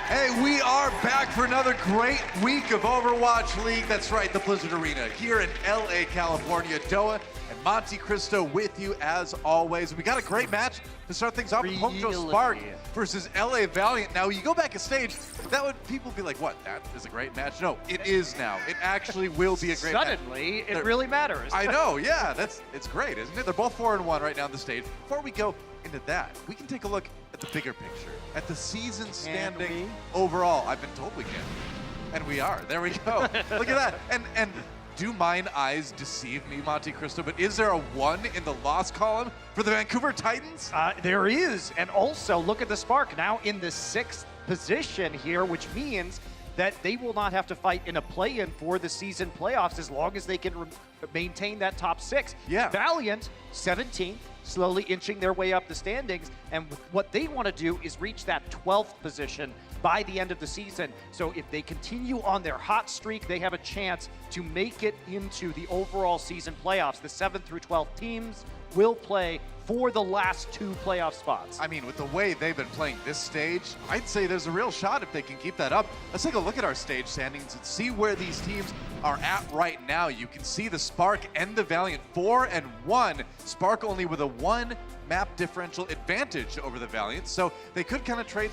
Hey, we are back for another great week of Overwatch League. That's right, the Blizzard Arena here in LA, California. Doa and Monte Cristo with you as always. We got a great match to start things off with Hangzhou Spark versus LA Valiant. Now, you go back a stage, that would people be like, what, that is a great match? No, it is now. It actually will be a great match. Suddenly, it really matters. I know, yeah, it's great, isn't it? They're both 4-1 right now on the stage. Before we go into that, we can take a look at the bigger picture, at the season standing overall. I've been told we can, and we are. There we go. Look at that. And do mine eyes deceive me, Monte Cristo? But is there a 1 in the loss column for the Vancouver Titans? There is, and also look at the Spark now in the 6th position here, which means that they will not have to fight in a play-in for the season playoffs as long as they can maintain that top 6. Yeah. Valiant, 17th, slowly inching their way up the standings, and what they want to do is reach that 12th position by the end of the season. So if they continue on their hot streak, they have a chance to make it into the overall season playoffs. The 7th through 12th teams will play for the last 2 playoff spots. I mean, with the way they've been playing this stage, I'd say there's a real shot if they can keep that up. Let's take a look at our stage standings and see where these teams are at right now. You can see the Spark and the Valiant 4-1. Spark only with a 1 map differential advantage over the Valiant, so they could kind of trade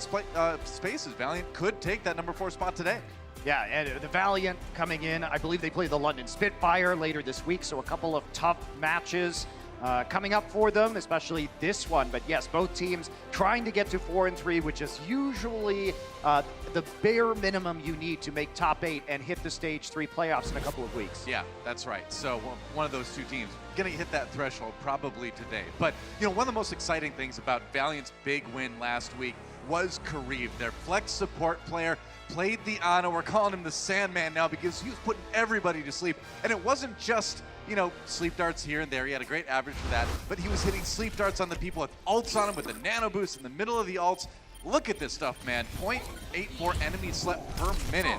spaces. Valiant could take that number 4 spot today. Yeah, and the Valiant coming in, I believe they play the London Spitfire later this week, so a couple of tough matches coming up for them, especially this one. But yes, both teams trying to get to 4-3, which is usually the bare minimum you need to make top 8 and hit the stage 3 playoffs in a couple of weeks. Yeah, that's right. So one of those 2 teams gonna hit that threshold probably today. But you know, one of the most exciting things about Valiant's big win last week was Kareev, their flex support player. Played the Ana. We're calling him the Sandman now because he was putting everybody to sleep. And it wasn't just, you know, sleep darts here and there. He had a great average for that. But he was hitting sleep darts on the people with ults on him with the nano boost in the middle of the ults. Look at this stuff, man. 0.84 enemies slept per minute.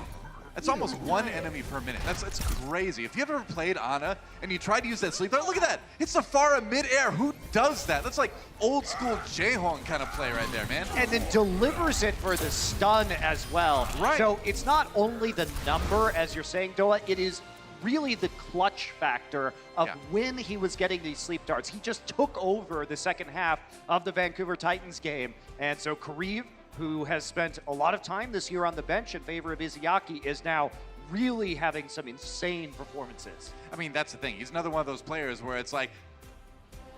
That's almost 1 enemy per minute. That's crazy. If you've ever played Ana and you try to use that sleep dart, look at that. It's Safara midair. Who does that? That's like old school Jaehong kind of play right there, man. And then delivers it for the stun as well. Right. So it's not only the number, as you're saying, Doa, it is really the clutch factor of when he was getting these sleep darts. He just took over the second half of the Vancouver Titans game. And so Kareev, who has spent a lot of time this year on the bench in favor of Izayaki, is now really having some insane performances. I mean, that's the thing. He's another one of those players where it's like,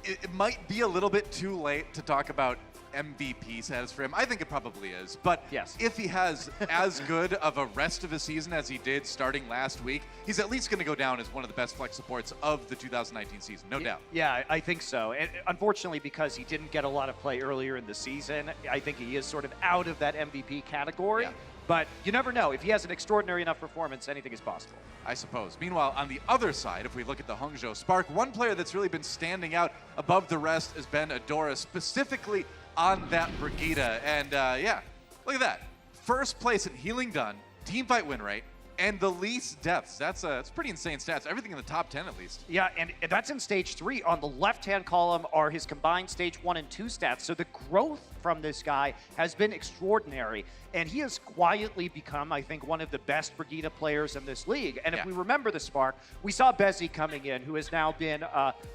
it might be a little bit too late to talk about MVP status for him. I think it probably is. But yes, if he has as good of a rest of a season as he did starting last week, he's at least going to go down as one of the best flex supports of the 2019 season, no doubt. Yeah, I think so. And unfortunately, because he didn't get a lot of play earlier in the season, I think he is sort of out of that MVP category. Yeah. But you never know. If he has an extraordinary enough performance, anything is possible. I suppose. Meanwhile, on the other side, if we look at the Hangzhou Spark, one player that's really been standing out above the rest has been Adora, specifically on that Brigida. And yeah, look at that. First place in healing done, team fight win rate, and the least deaths. That's pretty insane stats. Everything in the top 10 at least. Yeah, and that's in stage 3. On the left-hand column are his combined stage 1 and 2 stats. So the growth from this guy has been extraordinary. And he has quietly become, I think, one of the best Brigida players in this league. And if we remember the Spark, we saw Bezzy coming in, who has now been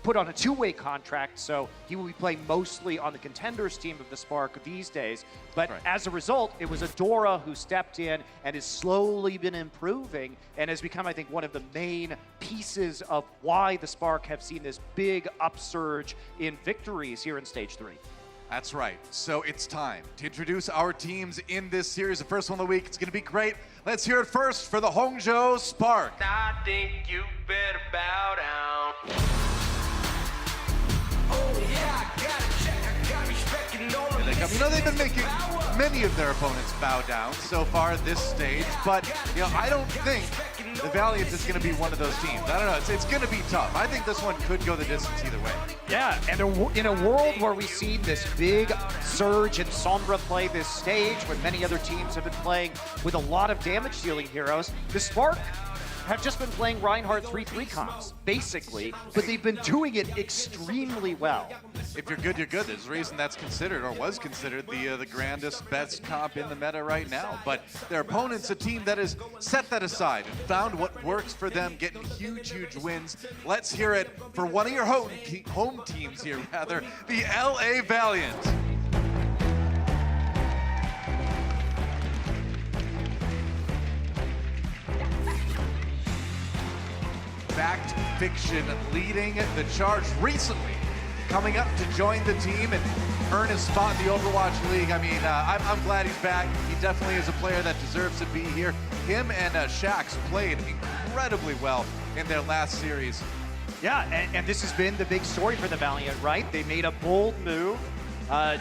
put on a 2-way contract. So he will be playing mostly on the contenders team of the Spark these days. But as a result, it was Adora who stepped in and has slowly been improving and has become, I think, one of the main pieces of why the Spark have seen this big upsurge in victories here in stage 3. That's right. So it's time to introduce our teams in this series. The first one of the week. It's going to be great. Let's hear it first for the Hangzhou Spark. I think you better bow down. Oh yeah, I gotta check. I got respect and all of You know, they've been making many of their opponents bow down so far this stage, but you know, I don't think the Valiant is going to be one of those teams. I don't know. It's going to be tough. I think this one could go the distance either way. Yeah, and in a world where we've seen this big surge in Sombra play this stage, when many other teams have been playing with a lot of damage-dealing heroes, the Spark have just been playing Reinhardt 3-3 comps, basically, but they've been doing it extremely well. If you're good, you're good. There's a reason that's considered, or was considered, the grandest, best comp in the meta right now. But their opponent's a team that has set that aside and found what works for them, getting huge, huge wins. Let's hear it for one of your home teams here, rather, the LA Valiant. Fact Fiction leading the charge recently, coming up to join the team and earn his spot in the Overwatch League. I mean, I'm glad he's back. He definitely is a player that deserves to be here. Him and Shax played incredibly well in their last series. Yeah, and this has been the big story for the Valiant, right? They made a bold move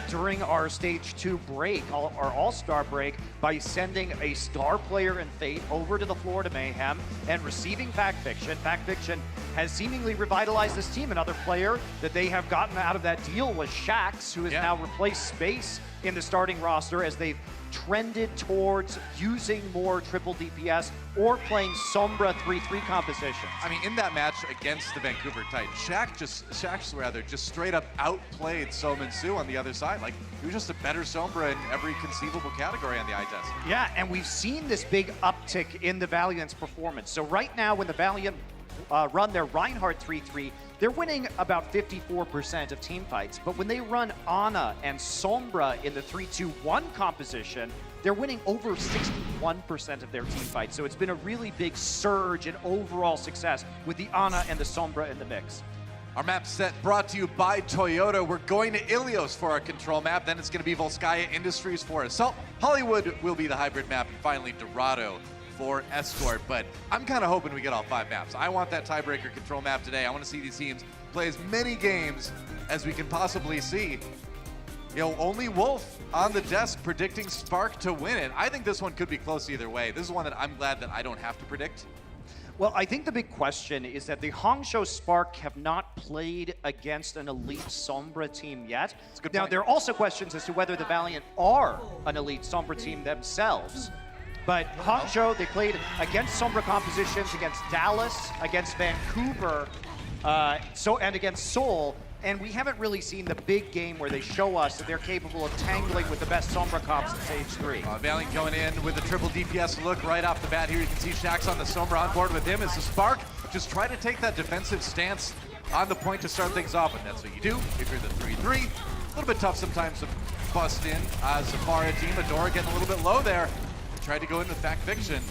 during our Stage 2 break, our All-Star break, by sending a star player in Fate over to the Florida Mayhem and receiving Fact Fiction. Fact Fiction has seemingly revitalized this team. Another player that they have gotten out of that deal was Shax, who has now replaced Space in the starting roster as they've trended towards using more triple DPS or playing Sombra 3-3 compositions. I mean, in that match against the Vancouver Titans, Shax just straight up outplayed Somin Su on the other side. Like, he was just a better Sombra in every conceivable category on the eye test. Yeah, and we've seen this big uptick in the Valiant's performance. So right now, when the Valiant run their Reinhardt 3-3, they're winning about 54% of team fights. But when they run Ana and Sombra in the 3-2-1 composition, they're winning over 61% of their team fights. So it's been a really big surge in overall success with the Ana and the Sombra in the mix. Our map set brought to you by Toyota. We're going to Ilios for our control map. Then it's going to be Volskaya Industries for Assault. Hollywood will be the hybrid map. And finally, Dorado for Escort. But I'm kind of hoping we get all 5 maps. I want that tiebreaker control map today. I want to see these teams play as many games as we can possibly see. You know, only Wolf on the desk predicting Spark to win it. I think this one could be close either way. This is one that I'm glad that I don't have to predict. Well, I think the big question is that the Hangzhou Spark have not played against an elite Sombra team yet. Now, there are also questions as to whether the Valiant are an elite Sombra team themselves. But Hangzhou, they played against Sombra compositions, against Dallas, against Vancouver, and against Seoul. And we haven't really seen the big game where they show us that they're capable of tangling with the best Sombra comps in Stage 3. Valiant going in with a triple DPS look right off the bat here. You can see Shax on the Sombra on board with him as the Spark just try to take that defensive stance on the point to start things off. And that's what you do if you're the 3-3. A little bit tough sometimes to bust in. Safari team, Adora getting a little bit low there. Tried to go in with Fact Fiction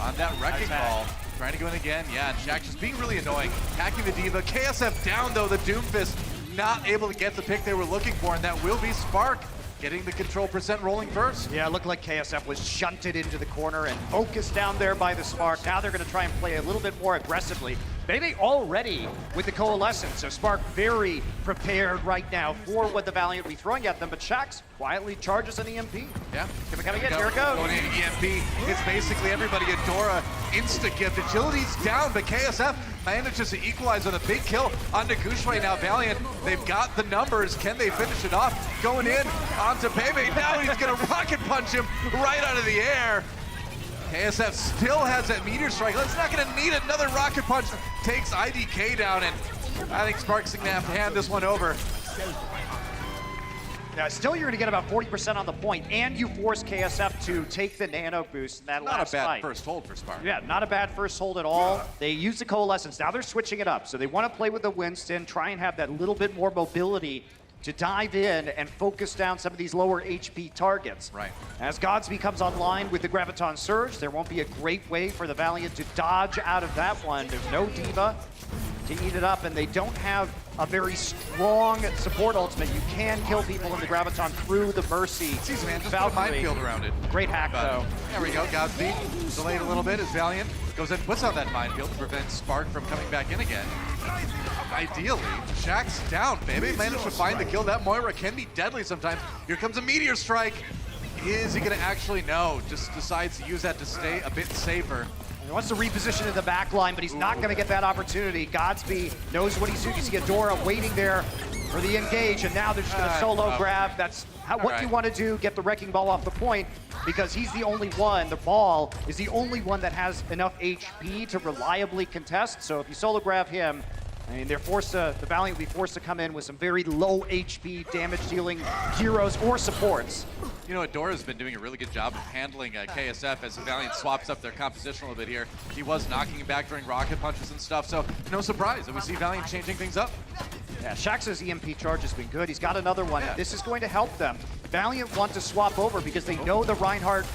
on that wrecking ball. Trying to go in again, yeah, and Shax just being really annoying. Hacking the Diva. KSF down though, the Doomfist not able to get the pick they were looking for, and that will be Spark getting the control percent rolling first. Yeah, it looked like KSF was shunted into the corner and focused down there by the Spark. Now they're gonna try and play a little bit more aggressively. Maybe already with the Coalescence, so Spark very prepared right now for what the Valiant will be throwing at them, but Shax quietly charges an EMP. Yeah. Here it goes. Going in EMP, it's basically everybody. Adora insta-gift. Agility's down, but KSF manages to equalize with a big kill on Nagush right now. Valiant, they've got the numbers. Can they finish it off? Going in onto Pepe. Now he's gonna rocket punch him right out of the air. KSF still has that meteor strike. It's not gonna need another rocket punch. Takes IDK down, and I think Spark's gonna have to hand this one over. Now, still you're gonna get about 40% on the point, and you force KSF to take the nano boost in that last fight. Not a bad first hold for Spark. Yeah, not a bad first hold at all. They use the Coalescence. Now they're switching it up. So they want to play with the Winston, try and have that little bit more mobility to dive in and focus down some of these lower HP targets. Right. As Godsby comes online with the Graviton Surge, there won't be a great way for the Valiant to dodge out of that one. There's no Diva to eat it up, and they don't have a very strong support ultimate. You can kill people in the Graviton through the Mercy. Jeez, man, just put a minefield around it. Great hack, though. There we go, Godsby. Delayed a little bit as Valiant goes in, puts on that minefield to prevent Spark from coming back in again. Ideally, Shax down, baby. Managed to find the kill. That Moira can be deadly sometimes. Here comes a meteor strike. Is he gonna actually? No, just decides to use that to stay a bit safer. He wants to reposition in the back line, but he's not going to get that opportunity. Godsby knows what he's doing. You see Adora waiting there for the engage, and now they're just going to solo grab. That's what you want to do, get the wrecking ball off the point, because he's the only one, the ball is the only one that has enough HP to reliably contest. So if you solo grab him, I mean, they're forced to, the Valiant will be forced to come in with some very low HP damage-dealing heroes or supports. You know, Adora's been doing a really good job of handling KSF as the Valiant swaps up their composition a little bit here. He was knocking him back during rocket punches and stuff, so no surprise that we see Valiant changing things up. Yeah, Shax's EMP charge has been good. He's got another one. Yeah. This is going to help them. Valiant want to swap over because they know the Reinhardt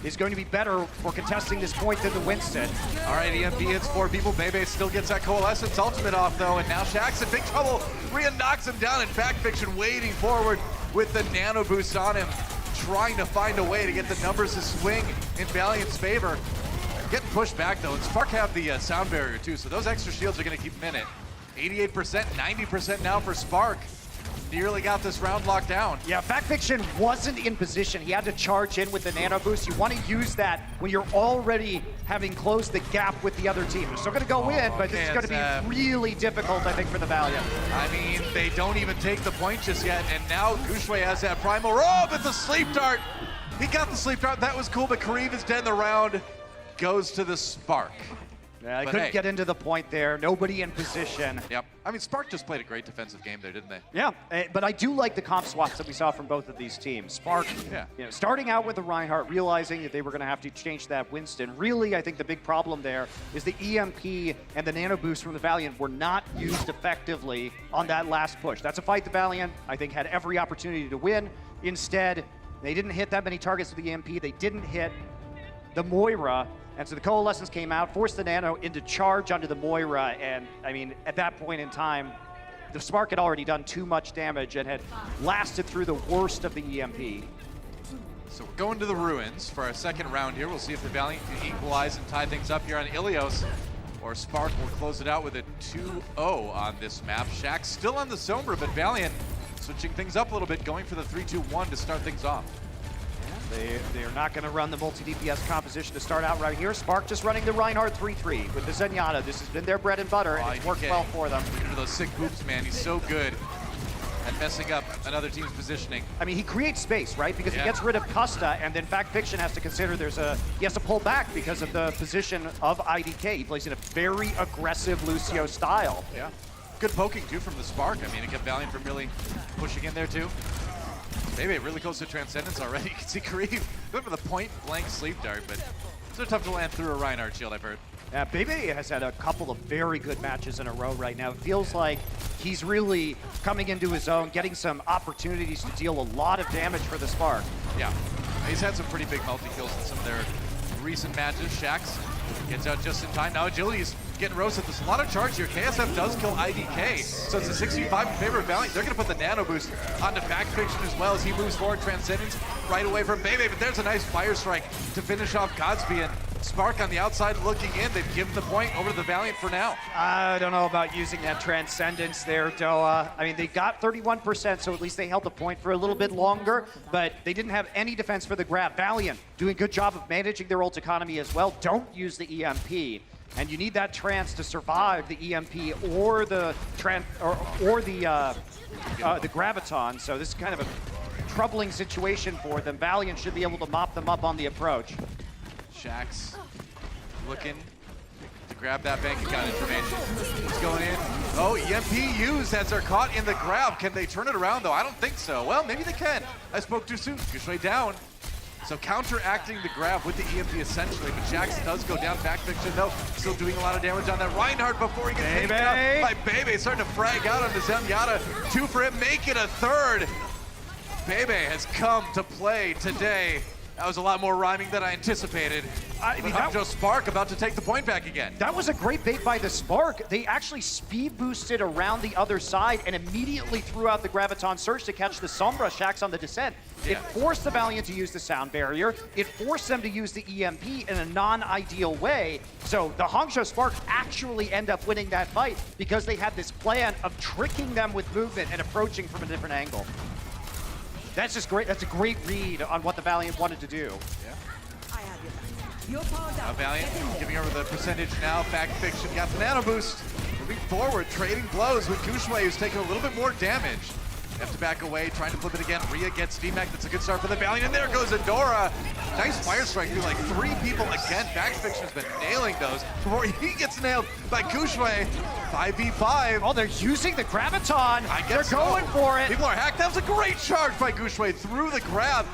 is going to be better for contesting this point than the Winston. All right, EMP hits 4 people. Bebe still gets that Coalescence ultimate off, though, and now Shax in big trouble. Rhea knocks him down, and Backfiction waiting forward with the nano boost on him, trying to find a way to get the numbers to swing in Valiant's favor. Getting pushed back, though, and Spark have the sound barrier, too, so those extra shields are going to keep him in it. 88%, 90% now for Spark. Nearly got this round locked down. Yeah, Backfiction wasn't in position. He had to charge in with the nano boost. You want to use that when you're already having closed the gap with the other team. They're still going to go in, but this is going to be really difficult, I think, for the Valiant. I mean, they don't even take the point just yet, and now Gushue has that primal. Oh, but the sleep dart! He got the sleep dart. That was cool, but Kareev is dead in the round. Goes to the Spark. Yeah, they couldn't get into the point there. Nobody in position. Yep. I mean, Spark just played a great defensive game there, didn't they? Yeah, but I do like the comp swaps that we saw from both of these teams. Spark, you know, starting out with the Reinhardt, realizing that they were going to have to change that Winston. Really, I think the big problem there is the EMP and the nano boost from the Valiant were not used effectively on that last push. That's a fight the Valiant, I think, had every opportunity to win. Instead, they didn't hit that many targets with the EMP. They didn't hit the Moira. And so the Coalescence came out, forced the Nano into charge onto the Moira, and I mean, at that point in time, the Spark had already done too much damage and had lasted through the worst of the EMP. So we're going to the Ruins for our second round here. We'll see if the Valiant can equalize and tie things up here on Ilios, or Spark will close it out with a 2-0 on this map. Shax still on the Sombra, but Valiant switching things up a little bit, going for the 3-2-1 to start things off. They're not going to run the multi-DPS composition to start out right here. Spark just running the Reinhardt 3-3 with the Zenyatta. This has been their bread and butter, and it's worked well for them. Look at those sick boops, man. He's so good at messing up another team's positioning. I mean, he creates space, right? Because he gets rid of Custa, and then Backfiction has to consider he has to pull back because of the position of IDK. He plays in a very aggressive Lucio style. Yeah. Good poking, too, from the Spark. I mean, it kept Valiant from really pushing in there, too. Maybe really close to Transcendence already. You can see Kareev going for the point-blank sleep dart, but they're tough to land through a Reinhardt shield, I've heard. Yeah, Bebe has had a couple of very good matches in a row right now. It feels like he's really coming into his own, getting some opportunities to deal a lot of damage for the Spark. Yeah, he's had some pretty big multi-kills in some of their recent matches. Shax gets out just in time. Now Agility's getting roasted. There's a lot of charge here. KSF does kill IDK, so it's a 65 in favor of Valiant. They're going to put the nano boost onto Backfiction as well as he moves forward. Transcendence right away from Bebe, but there's a nice fire strike to finish off Godsby, and Spark on the outside looking in. They've given the point over to the Valiant for now. I don't know about using that Transcendence there, Doa. I mean, they got 31%, so at least they held the point for a little bit longer, but they didn't have any defense for the grab. Valiant doing a good job of managing their ult economy as well. Don't use the EMP. And you need that trance to survive the EMP or the Graviton. So this is kind of a troubling situation for them. Valiant should be able to mop them up on the approach. Shax looking to grab that bank account information. He's going in. Oh, EMP used as they're caught in the grab. Can they turn it around, though? I don't think so. Well, maybe they can. I spoke too soon. Gushue down. So counteracting the grab with the EMP essentially, but Shax does go down. Backfiction though, still doing a lot of damage on that Reinhardt before he gets taken out by Bebe. Starting to frag out on the Zenyatta. 2 for him, make it a 3rd. Bebe has come to play today. That was a lot more rhyming than I anticipated. I mean, Hangzhou Spark about to take the point back again. That was a great bait by the Spark. They actually speed boosted around the other side and immediately threw out the Graviton Surge to catch the Sombra. Shax on the descent. Yeah. It forced the Valiant to use the sound barrier. It forced them to use the EMP in a non-ideal way. So the Hangzhou Spark actually end up winning that fight because they had this plan of tricking them with movement and approaching from a different angle. That's just great. That's a great read on what the Valiant wanted to do. Yeah. Now Valiant giving over the percentage now. Backfiction got the nano boost. moving forward, trading blows with Gushue, who's taking a little bit more damage. They have to back away, trying to flip it again. Rhea gets VMAC. That's a good start for the Valiant. And there goes Adora. Nice fire strike through like 3 people again. Backfixtion's been nailing those before he gets nailed by Gushue. 5v5. Oh, they're using the Graviton. They're guess going so. for it. People are hacked. That was a great charge by Gushue through the grab.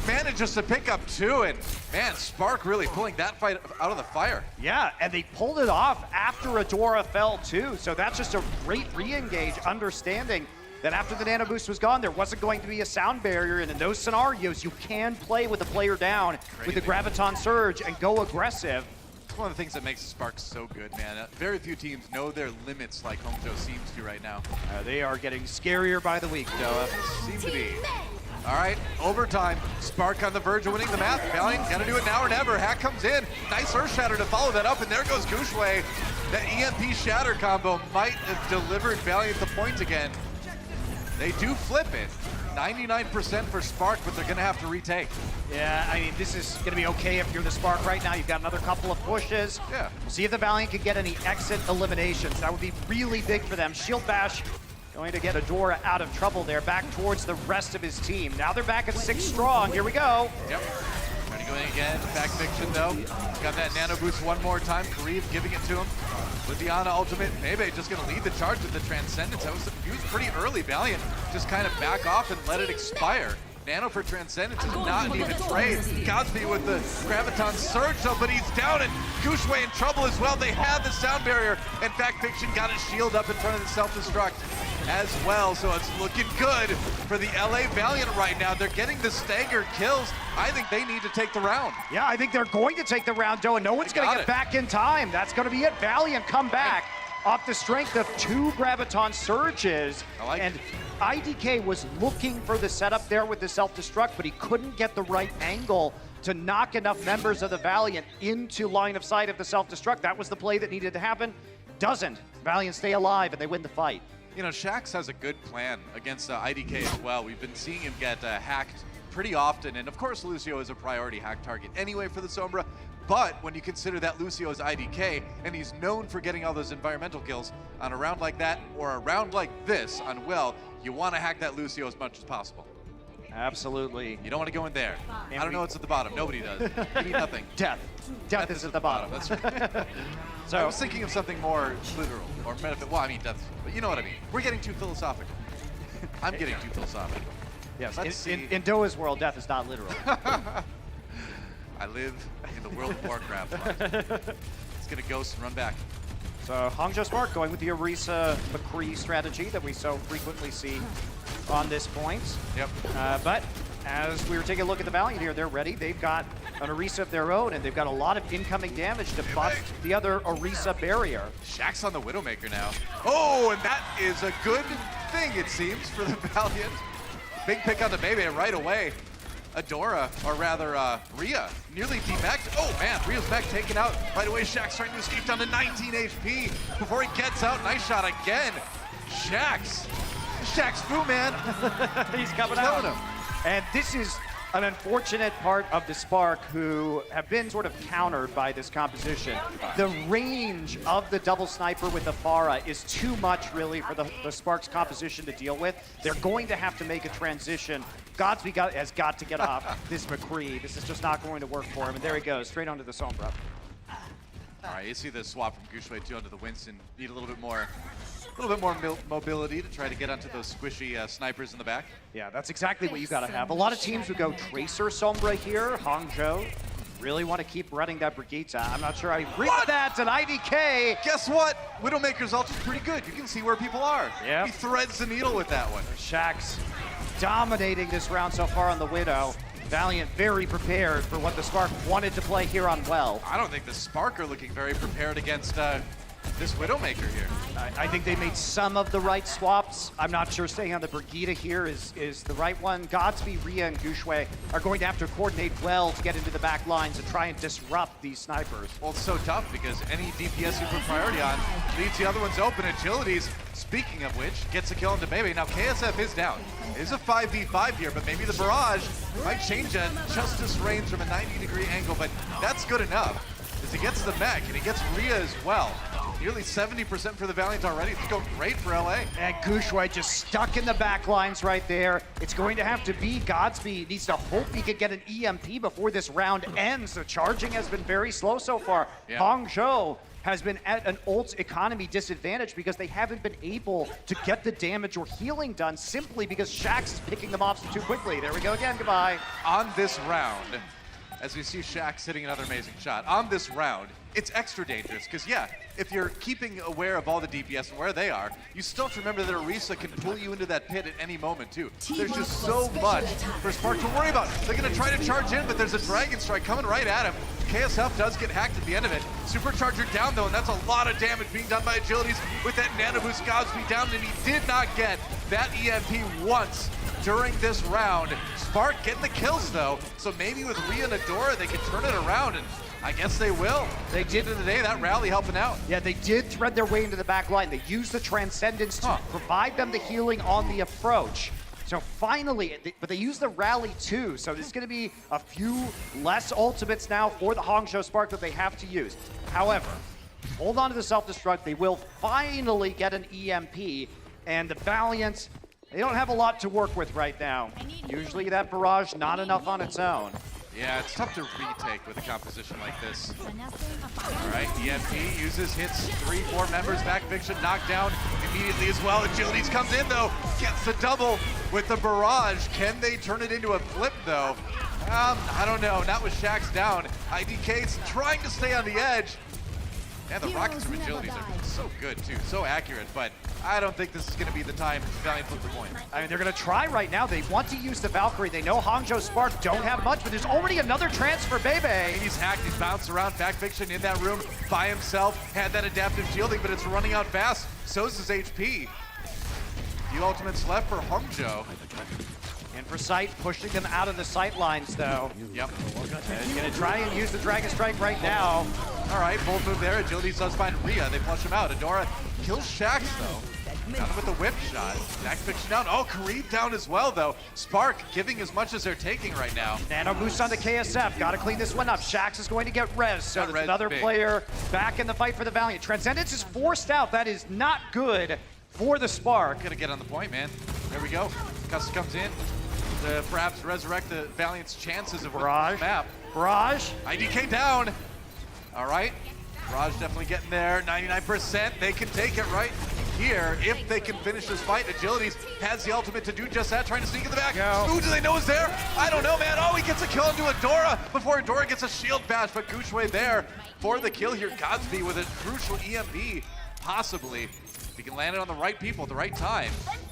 Manages to pick up 2, and man, Spark really pulling that fight out of the fire. Yeah, and they pulled it off after Adora fell too. So that's just a great re-engage, understanding that after the nano boost was gone, there wasn't going to be a sound barrier, and in those scenarios, you can play with the player down with the Graviton Surge and go aggressive. It's one of the things that makes Spark so good, man. Very few teams know their limits like Hangzhou seems to right now. They are getting scarier by the week, Doa. Seem to be. All right, overtime. Spark on the verge of winning the map. Valiant gotta do it now or never. Hack comes in. Nice Earth Shatter to follow that up, and there goes Gushue. That EMP Shatter combo might have delivered Valiant the point again. They do flip it. 99% for Spark, but they're gonna have to retake. Yeah, I mean, this is gonna be okay if you're the Spark right now. You've got another couple of pushes. Yeah. See if the Valiant can get any exit eliminations. That would be really big for them. Shield Bash going to get Adora out of trouble there, back towards the rest of his team. Now they're back at 6 strong. Here we go. Yep. Trying to go in again. Backfiction though. Got that nano boost one more time. Kareev giving it to him. With the Ana ultimate, Bebe just going to lead the charge with the Transcendence. That was used pretty early. Valiant just kind of back off and let it expire. Nano for Transcendence is not an even trade. Godspeed with the Graviton Surge though, but he's down, and Gushue in trouble as well. They have the sound barrier, and Backfiction got his shield up in front of the self-destruct as well, so it's looking good for the LA Valiant right now. They're getting the staggered kills. I think they need to take the round. Yeah, I think they're going to take the round, Doa, and no one's going to get back in time. That's going to be it. Valiant come back off the strength of 2 Graviton Surges. And IDK was looking for the setup there with the self-destruct, but he couldn't get the right angle to knock enough members of the Valiant into line of sight of the self-destruct. That was the play that needed to happen. Doesn't. Valiant stay alive, and they win the fight. You know, Shax has a good plan against IDK as well. We've been seeing him get hacked pretty often, and of course Lucio is a priority hack target anyway for the Sombra, but when you consider that Lucio is IDK, and he's known for getting all those environmental kills on a round like that, or a round like this on Well, you want to hack that Lucio as much as possible. Absolutely. You don't want to go in there. I don't know what's at the bottom. Nobody does. You need nothing. Death. Death is at the bottom. That's right. So I was thinking of something more literal or metaphysical. Well, I mean death, but you know what I mean. We're getting too philosophical. I'm getting too philosophical. Yes. In Doa's world, death is not literal. I live in the world of Warcraft. Let's get a ghost and run back. So Hangzhou Spark going with the Orisa McCree strategy that we so frequently see on this point. Yep. But as we were taking a look at the Valiant here, they're ready. They've got an Orisa of their own, and they've got a lot of incoming damage to bust the other Orisa barrier. Shax's on the Widowmaker now. Oh, and that is a good thing, it seems, for the Valiant. Big pick on the Bebe right away. Adora, or rather Rhea, nearly demaxed. Oh man, Rhea's mech taken out right away. Shax trying to escape down to 19 HP before he gets out. Nice shot again. Shax Fu, man. He's coming out. Him. And this is an unfortunate part of the Spark, who have been sort of countered by this composition. The range of the double sniper with the Pharah is too much, really, for the Spark's composition to deal with. They're going to have to make a transition. Godspeed has got to get off this McCree. This is just not going to work for him. And there he goes, straight onto the Sombra. All right, you see the swap from Gushue 2 onto the Winston. Need a little bit more mobility to try to get onto those squishy snipers in the back. Yeah, that's exactly what you got to have. A lot of teams would go Tracer Sombra here. Hangzhou really want to keep running that Brigitte. I'm not sure I agree with that. And IDK. Guess what? Widowmaker's ult is pretty good. You can see where people are. Yeah. He threads the needle with that one. Shax dominating this round so far on the Widow. Valiant very prepared for what the Spark wanted to play here on Well. I don't think the Spark are looking very prepared against this Widowmaker here. I think they made some of the right swaps. I'm not sure staying on the Brigitte here is the right one. Godspeed, Rhea, and Gushue are going to have to coordinate well to get into the back lines and try and disrupt these snipers. Well, it's so tough because any DPS you put priority on leaves the other ones open. Agilities, speaking of which, gets a kill into Bebe. Now KSF is down. It is a 5v5 here, but maybe the barrage might change at Justice range from a 90-degree angle, but that's good enough as he gets the mech and he gets Rhea as well. Nearly 70% for the Valiant already. It's going great for LA. And Gushue just stuck in the back lines right there. It's going to have to be Godspeed. Needs to hope he could get an EMP before this round ends. The charging has been very slow so far. Yeah. Hangzhou has been at an ult economy disadvantage because they haven't been able to get the damage or healing done simply because Shax is picking them off too quickly. There we go again, goodbye. On this round, as we see Shax hitting another amazing shot, on this round, it's extra dangerous because, yeah, if you're keeping aware of all the DPS and where they are, you still have to remember that Orisa can pull you into that pit at any moment, too. There's just so much for Spark to worry about. They're going to try to charge in, but there's a Dragon Strike coming right at him. KSF does get hacked at the end of it. Supercharger down, though, and that's a lot of damage being done by Agilities with that Nano Boost. Godspeed down, and he did not get that EMP once during this round. Spark getting the kills, though, so maybe with Rhea and Adora, they can turn it around, and I guess they will. They did. At the end of the day, that rally helping out. Yeah, they did thread their way into the back line. They used the Transcendence to provide them the healing on the approach. So finally, but they used the rally too. So there's going to be a few less ultimates now for the Hangzhou Spark that they have to use. However, hold on to the self-destruct. They will finally get an EMP. And the Valiant, they don't have a lot to work with right now. Usually that barrage, not enough on its own. Yeah, it's tough to retake with a composition like this. All right, EMP uses, hits 3-4 members. Back Fiction knocked down immediately as well. Agilities comes in, though, gets the double with the barrage. Can they turn it into a flip, though? I don't know, not with Shax down. IDK's trying to stay on the edge. And the rockets from Agilities are so good, too, so accurate, but I don't think this is going to be the time Valiant flip the coin. I mean, they're going to try right now. They want to use the Valkyrie. They know Hangzhou Spark don't have much, but there's already another transfer, baby. He's hacked, he's bounced around. Back Fiction in that room by himself. Had that adaptive shielding, but it's running out fast. So's his HP. Few ultimates left for Hangzhou. And for Sight, pushing them out of the sight lines, though. Yep. He's going to try and use the Dragon Strike right now. All right, bold move there. Agility does find Rhea. They flush him out. Adora kills Shax, though. Down with the whip shot. Back Fiction down. Oh, Kareem down as well, though. Spark giving as much as they're taking right now. Nano boost on the KSF. Got to clean this one up. Shax is going to get res. So there's another player back in the fight for the Valiant. Transcendence is forced out. That is not good for the Spark. Gonna get on the point, man. There we go. Custom comes in to perhaps resurrect the Valiant's chances of Barrage. this map. Barrage. IDK down. All right. Barrage definitely getting there. 99%. They can take it right here if they can finish this fight. Agilities has the ultimate to do just that, trying to sneak in the back. Who do they know is there? I don't know, man. Oh, he gets a kill into Adora before Adora gets a shield bash, but Gushue there for the kill here. Godspeed with a crucial EMP, possibly. If he can land it on the right people at the right time.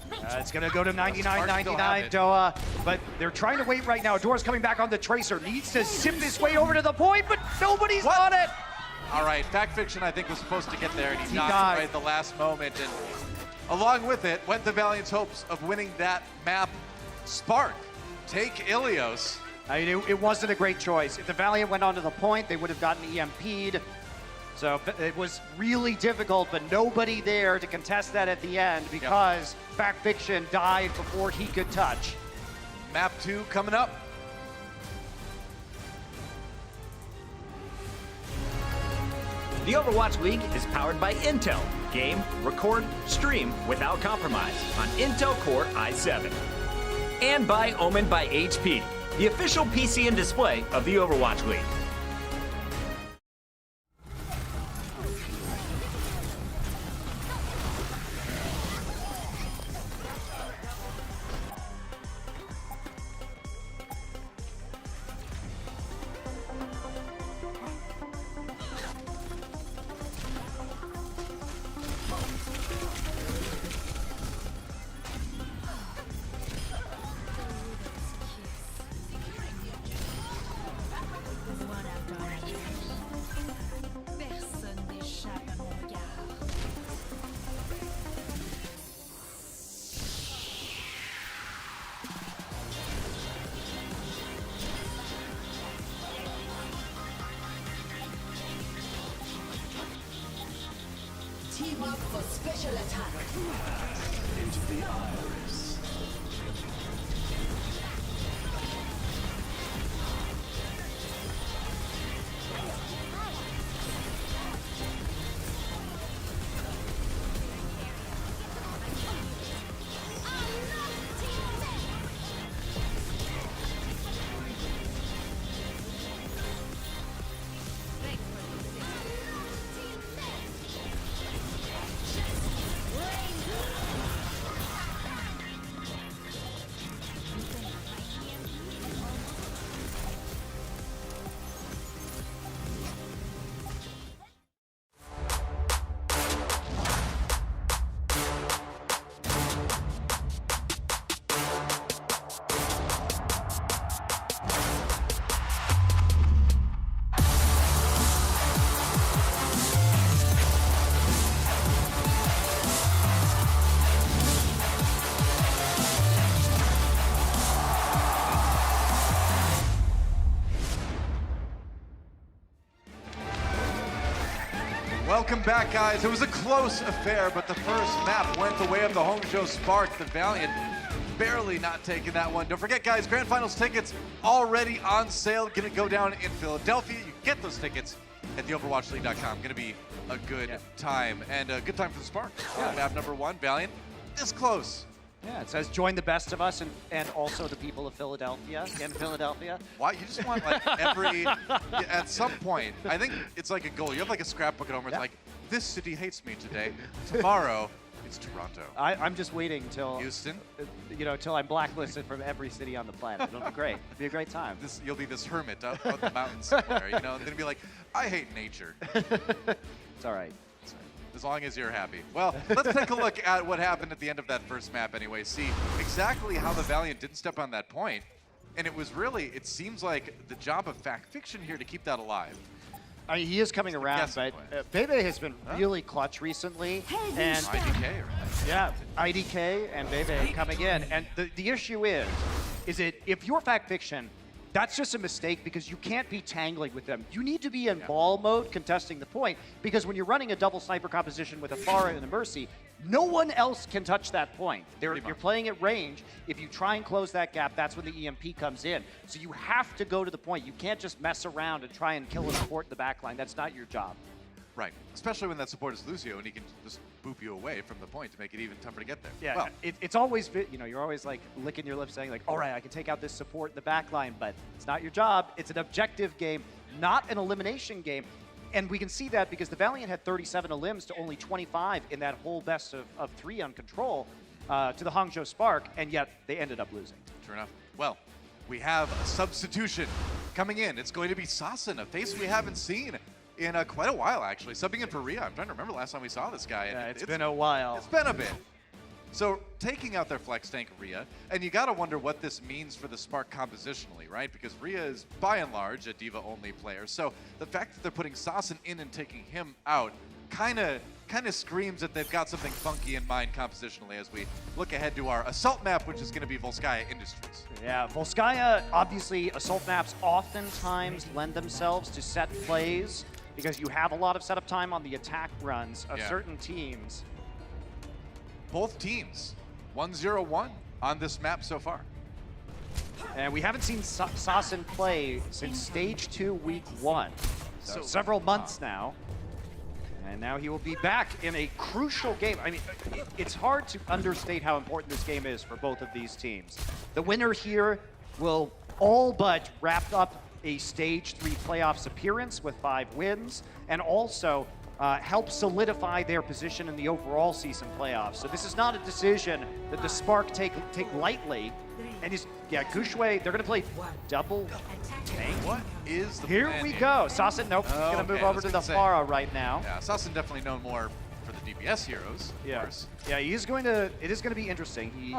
It's going to go to 99-99, Doa, but they're trying to wait right now. Adora's coming back on the Tracer. Needs to zip his way over to the point, but nobody's on it. All right, Back Fiction, I think, was supposed to get there, and he died right at the last moment. And along with it went the Valiant's hopes of winning that map. Spark, take Ilios. I mean, it wasn't a great choice. If the Valiant went onto the point, they would have gotten EMP'd. So it was really difficult, but nobody there to contest that at the end because Back Fiction died before he could touch. Map 2 coming up. The Overwatch League is powered by Intel. Game, record, stream without compromise on Intel Core i7. And by Omen by HP, the official PC and display of the Overwatch League. Team up for special attack. Into the iris. Welcome back, guys. It was a close affair, but the first map went the way of the Hangzhou Spark. The Valiant barely not taking that one. Don't forget, guys, Grand Finals tickets already on sale. Gonna go down in Philadelphia. You can get those tickets at theoverwatchleague.com. Gonna be a good time, and a good time for the Spark. Map number 1, Valiant, this close. Yeah, it says join the best of us and also the people of Philadelphia in Philadelphia. Why? You just want like every, at some point, I think it's like a goal. You have like a scrapbook at home where it's like, this city hates me today. Tomorrow, it's Toronto. I'm just waiting till Houston? till I'm blacklisted from every city on the planet. It'll be great. It'll be a great time. You'll be this hermit out in the mountains somewhere, and then be like, I hate nature. It's all right. As long as you're happy. Well, let's take a look at what happened at the end of that first map anyway. See exactly how the Valiant didn't step on that point. And it was really, it seems like the job of Fact Fiction here to keep that alive. I mean, he is coming around, but Bebe has been really clutch recently. And IDK, right? yeah, IDK and Bebe coming in. And the issue is if you're Fact Fiction, that's just a mistake because you can't be tangling with them. You need to be in ball mode contesting the point because when you're running a double sniper composition with a Pharah and a Mercy, no one else can touch that point. You're playing at range. If you try and close that gap, that's when the EMP comes in. So you have to go to the point. You can't just mess around and try and kill a support in the backline. That's not your job. Right, especially when that support is Lucio and he can just boop you away from the point to make it even tougher to get there. Yeah, well, it's always, you're always like licking your lips saying like, all right, I can take out this support in the back line, but it's not your job. It's an objective game, not an elimination game. And we can see that because the Valiant had 37 elims to only 25 in that whole best of 3 on Control to the Hangzhou Spark, and yet they ended up losing. Sure enough. Well, we have a substitution coming in. It's going to be Sasin, a face we haven't seen in quite a while, actually. Subbing in for Rhea. I'm trying to remember last time we saw this guy. Yeah, it's been a while. It's been a bit. So taking out their flex tank, Rhea, and you got to wonder what this means for the Spark compositionally, right? Because Rhea is, by and large, a diva-only player. So the fact that they're putting Sasin in and taking him out kind of screams that they've got something funky in mind compositionally as we look ahead to our assault map, which is going to be Volskaya Industries. Yeah, Volskaya, obviously, assault maps oftentimes lend themselves to set plays because you have a lot of setup time on the attack runs of certain teams. Both teams, 1-0-1 on this map so far. And we haven't seen Sasin play since Stage 2, Week 1. So several months now. And now he will be back in a crucial game. I mean, it's hard to understate how important this game is for both of these teams. The winner here will all but wrap up a Stage 3 playoffs appearance with 5 wins, and also help solidify their position in the overall season playoffs. So this is not a decision that the Spark take lightly. And Gushue, they're going to play double tank. What is the Here plan we go. Sasin, nope, he's going to move over to the Pharah right now. Yeah, Sasin definitely known more for the DPS heroes, of course. Yeah, it is going to be interesting. He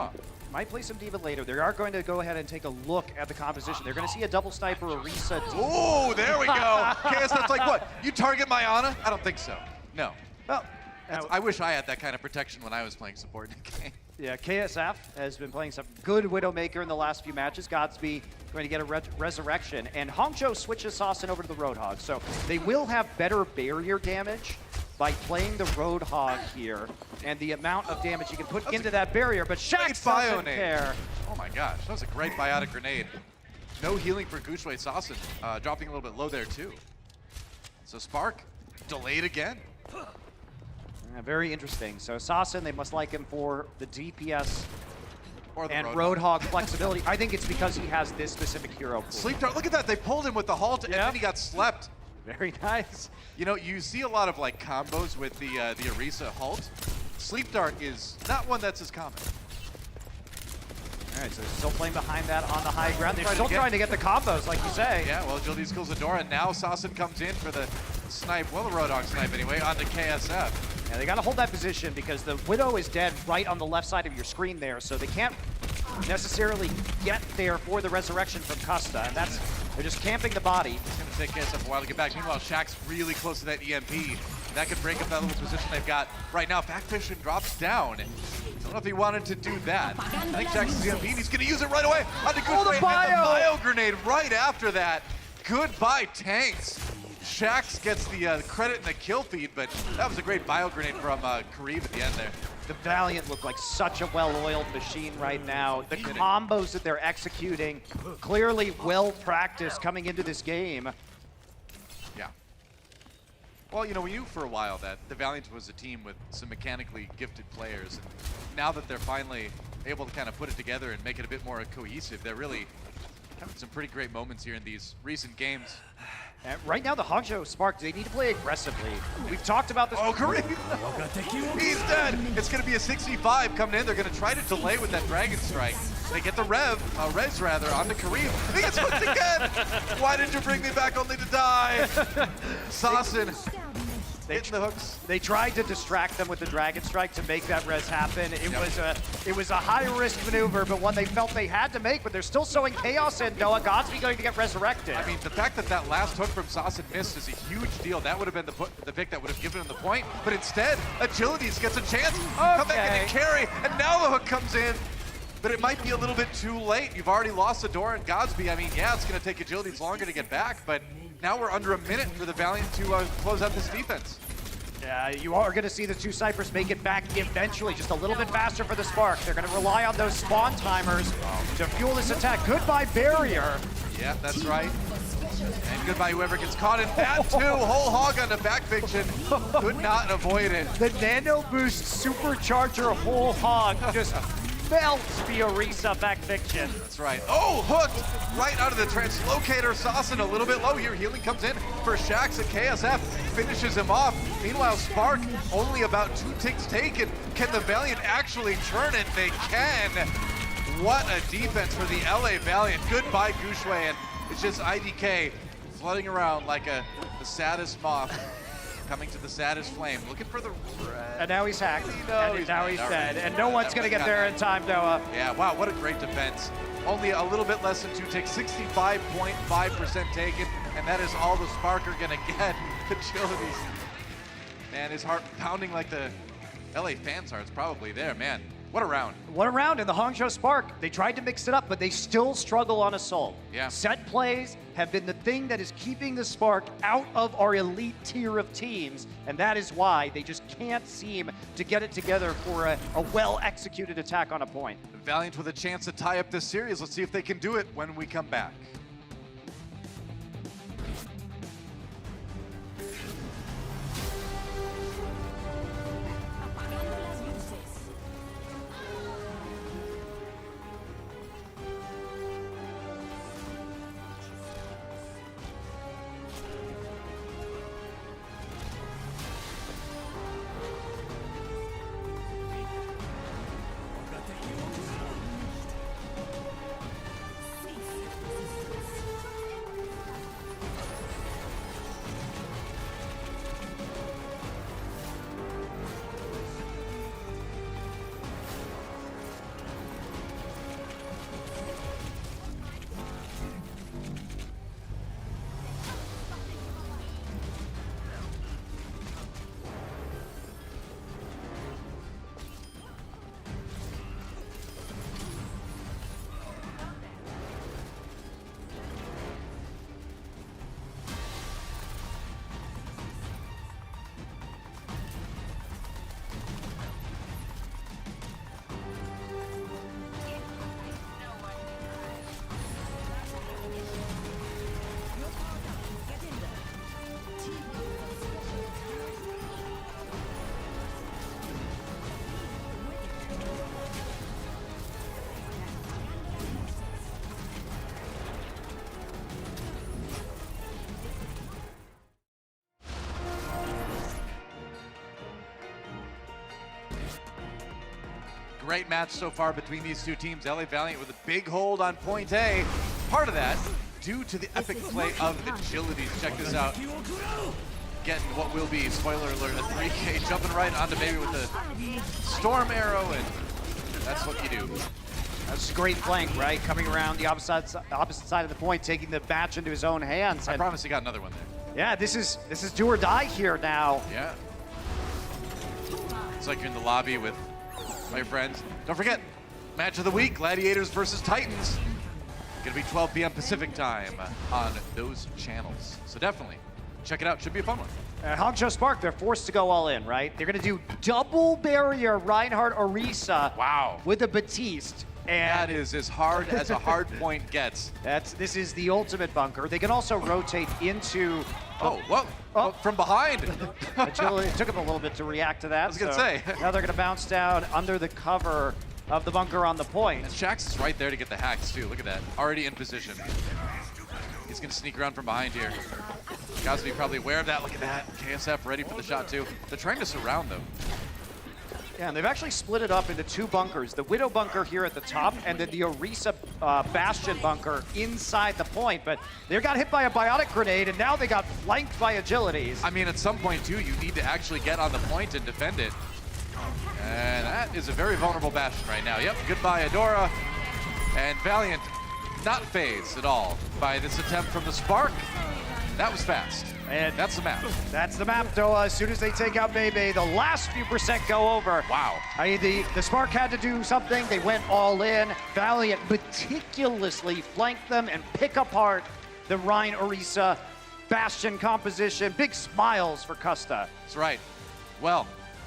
might play some Diva later. They are going to go ahead and take a look at the composition. They're going to see a double sniper, Orisa. Oh, there we go. KSF's like, what? You target my Ana? I don't think so. No. Well, I wish I had that kind of protection when I was playing support in the game. Yeah, KSF has been playing some good Widowmaker in the last few matches. Godsby going to get a resurrection. And Hangzhou switches Sasin over to the Roadhog. So they will have better barrier damage by playing the Roadhog here. And the amount of damage you can put into that barrier. But Shax doesn't care. Oh my gosh, that was a great biotic grenade. No healing for Gushue Sasin. Dropping a little bit low there too. So Spark delayed again. Very interesting. So Sasin, they must like him for the DPS or the and Roadhog flexibility. I think it's because he has this specific hero pool. Sleep Dart, look at that. They pulled him with the halt and then he got slept. Very nice. You know, you see a lot of like combos with the Orisa halt. Sleep Dart is not one that's as common. All right, so still playing behind that on the high ground. They're still trying to get the combos, like you say. Yeah, well, Jildiz kills Adora. Now Sasin comes in for the snipe, well, the Roadhog snipe anyway, on the KSF. Yeah, they got to hold that position because the Widow is dead right on the left side of your screen there, so they can't necessarily get there for the resurrection from Custa, and they're just camping the body. It's going to take KSF a while to get back. Meanwhile, Shaq's really close to that EMP. That could break up that little position they've got right now. Factfish drops down. Don't know if he wanted to do that. I think Jackson's EMP, and he's going to use it right away on the Gushue, and the bio grenade right after that. Goodbye, tanks. Shax gets the credit and the kill feed, but that was a great bio grenade from Kareev at the end there. The Valiant look like such a well-oiled machine right now. The combos that they're executing, clearly well-practiced coming into this game. Yeah. Well, you know, we knew for a while that the Valiant was a team with some mechanically gifted players, and now that they're finally able to kind of put it together and make it a bit more cohesive, they're really having some pretty great moments here in these recent games. And right now, the Hangzhou Spark, they need to play aggressively. We've talked about this. Oh, Kareev! He's dead! It's going to be a 65 coming in. They're going to try to delay with that Dragon Strike. They get the res rather, onto Kareev. He gets hooked again! Why did you bring me back only to die? Sasin hitting the hooks. They tried to distract them with the Dragon Strike to make that res happen. It was a high-risk maneuver, but one they felt they had to make, but they're still sowing chaos in Noah. Godsby going to get resurrected. I mean, the fact that that last hook from Sasin missed is a huge deal. That would have been the pick that would have given him the point, but instead, Agilities gets a chance. Come back and carry, and now the hook comes in. But it might be a little bit too late. You've already lost the door, and Godsby, I mean, yeah, it's going to take Agilities longer to get back, but now we're under a minute for the Valiant to close out this defense. Yeah, you are going to see the two Cyphers make it back eventually, just a little bit faster for the Spark. They're going to rely on those spawn timers to fuel this attack. Goodbye, Barrier. Yeah, that's right. And goodbye whoever gets caught in that too. Whole hog onto back fiction. Could not avoid it. The Nano Boost Supercharger Whole Hog just melts Fiorisa back fiction. That's right. Oh, hooked right out of the translocator. Sasin a little bit low here. Healing comes in for Shax, and KSF finishes him off. Meanwhile, Spark only about 2 ticks taken. Can the Valiant actually turn it? They can. What a defense for the LA Valiant. Goodbye, Gushue, and it's just IDK flooding around like the saddest moth. Coming to the saddest flame, looking for the red. And now he's hacked. And now he's dead. And no one's going to get there in time, Noah. Yeah, wow, what a great defense. Only a little bit less than 2 ticks, 65.5% taken, and that is all the Spark are going to get. Agilities. Man, his heart pounding like the LA fans' heart's probably there, man. What a round. What a round in the Hangzhou Spark. They tried to mix it up, but they still struggle on Assault. Yeah. Set plays have been the thing that is keeping the Spark out of our elite tier of teams, and that is why they just can't seem to get it together for a well-executed attack on a point. Valiant with a chance to tie up this series. Let's see if they can do it when we come back. Great match so far between these two teams. LA Valiant with a big hold on point A. Part of that due to the epic play of Agilities. Check this out. Getting what will be, spoiler alert, a 3K, jumping right onto Baby with the Storm Arrow, and that's what you do. That's a great flank, right? Coming around the opposite side of the point, taking the match into his own hands. I promise he got another one there. Yeah, this is do or die here now. Yeah. It's like you're in the lobby with my friends. Don't forget, match of the week, Gladiators versus Titans. Gonna be 12 p.m. Pacific time on those channels. So definitely check it out. Should be a fun one. Hangzhou Spark, they're forced to go all in, right? They're going to do double barrier Reinhardt Orisa Wow. with a Batiste. And That is as hard as a hard point gets. this is the ultimate bunker. They can also rotate into. Oh, whoa. Oh, from behind. Agility. It took him a little bit to react to that. I was gonna say. Now they're going to bounce down under the cover of the bunker on the point. And Shax is right there to get the hacks, too. Look at that. Already in position. He's going to sneak around from behind here. Gosby probably aware of that. Look at that. KSF ready for the shot, too. They're trying to surround them. Yeah, and they've actually split it up into two bunkers. The Widow bunker here at the top, and then the Orisa Bastion bunker inside the point. But they got hit by a biotic grenade, and now they got flanked by Agilities. I mean, at some point, too, you need to actually get on the point and defend it. And that is a very vulnerable Bastion right now. Yep, goodbye, Adora. And Valiant not phased at all by this attempt from the Spark. That was fast. And that's the map. That's the map, though. As soon as they take out Bebe, the last few percent go over. Wow. I mean, the Spark had to do something. They went all in. Valiant meticulously flanked them and pick apart the Rhine Orisa Bastion composition. Big smiles for Custa. That's right. Well,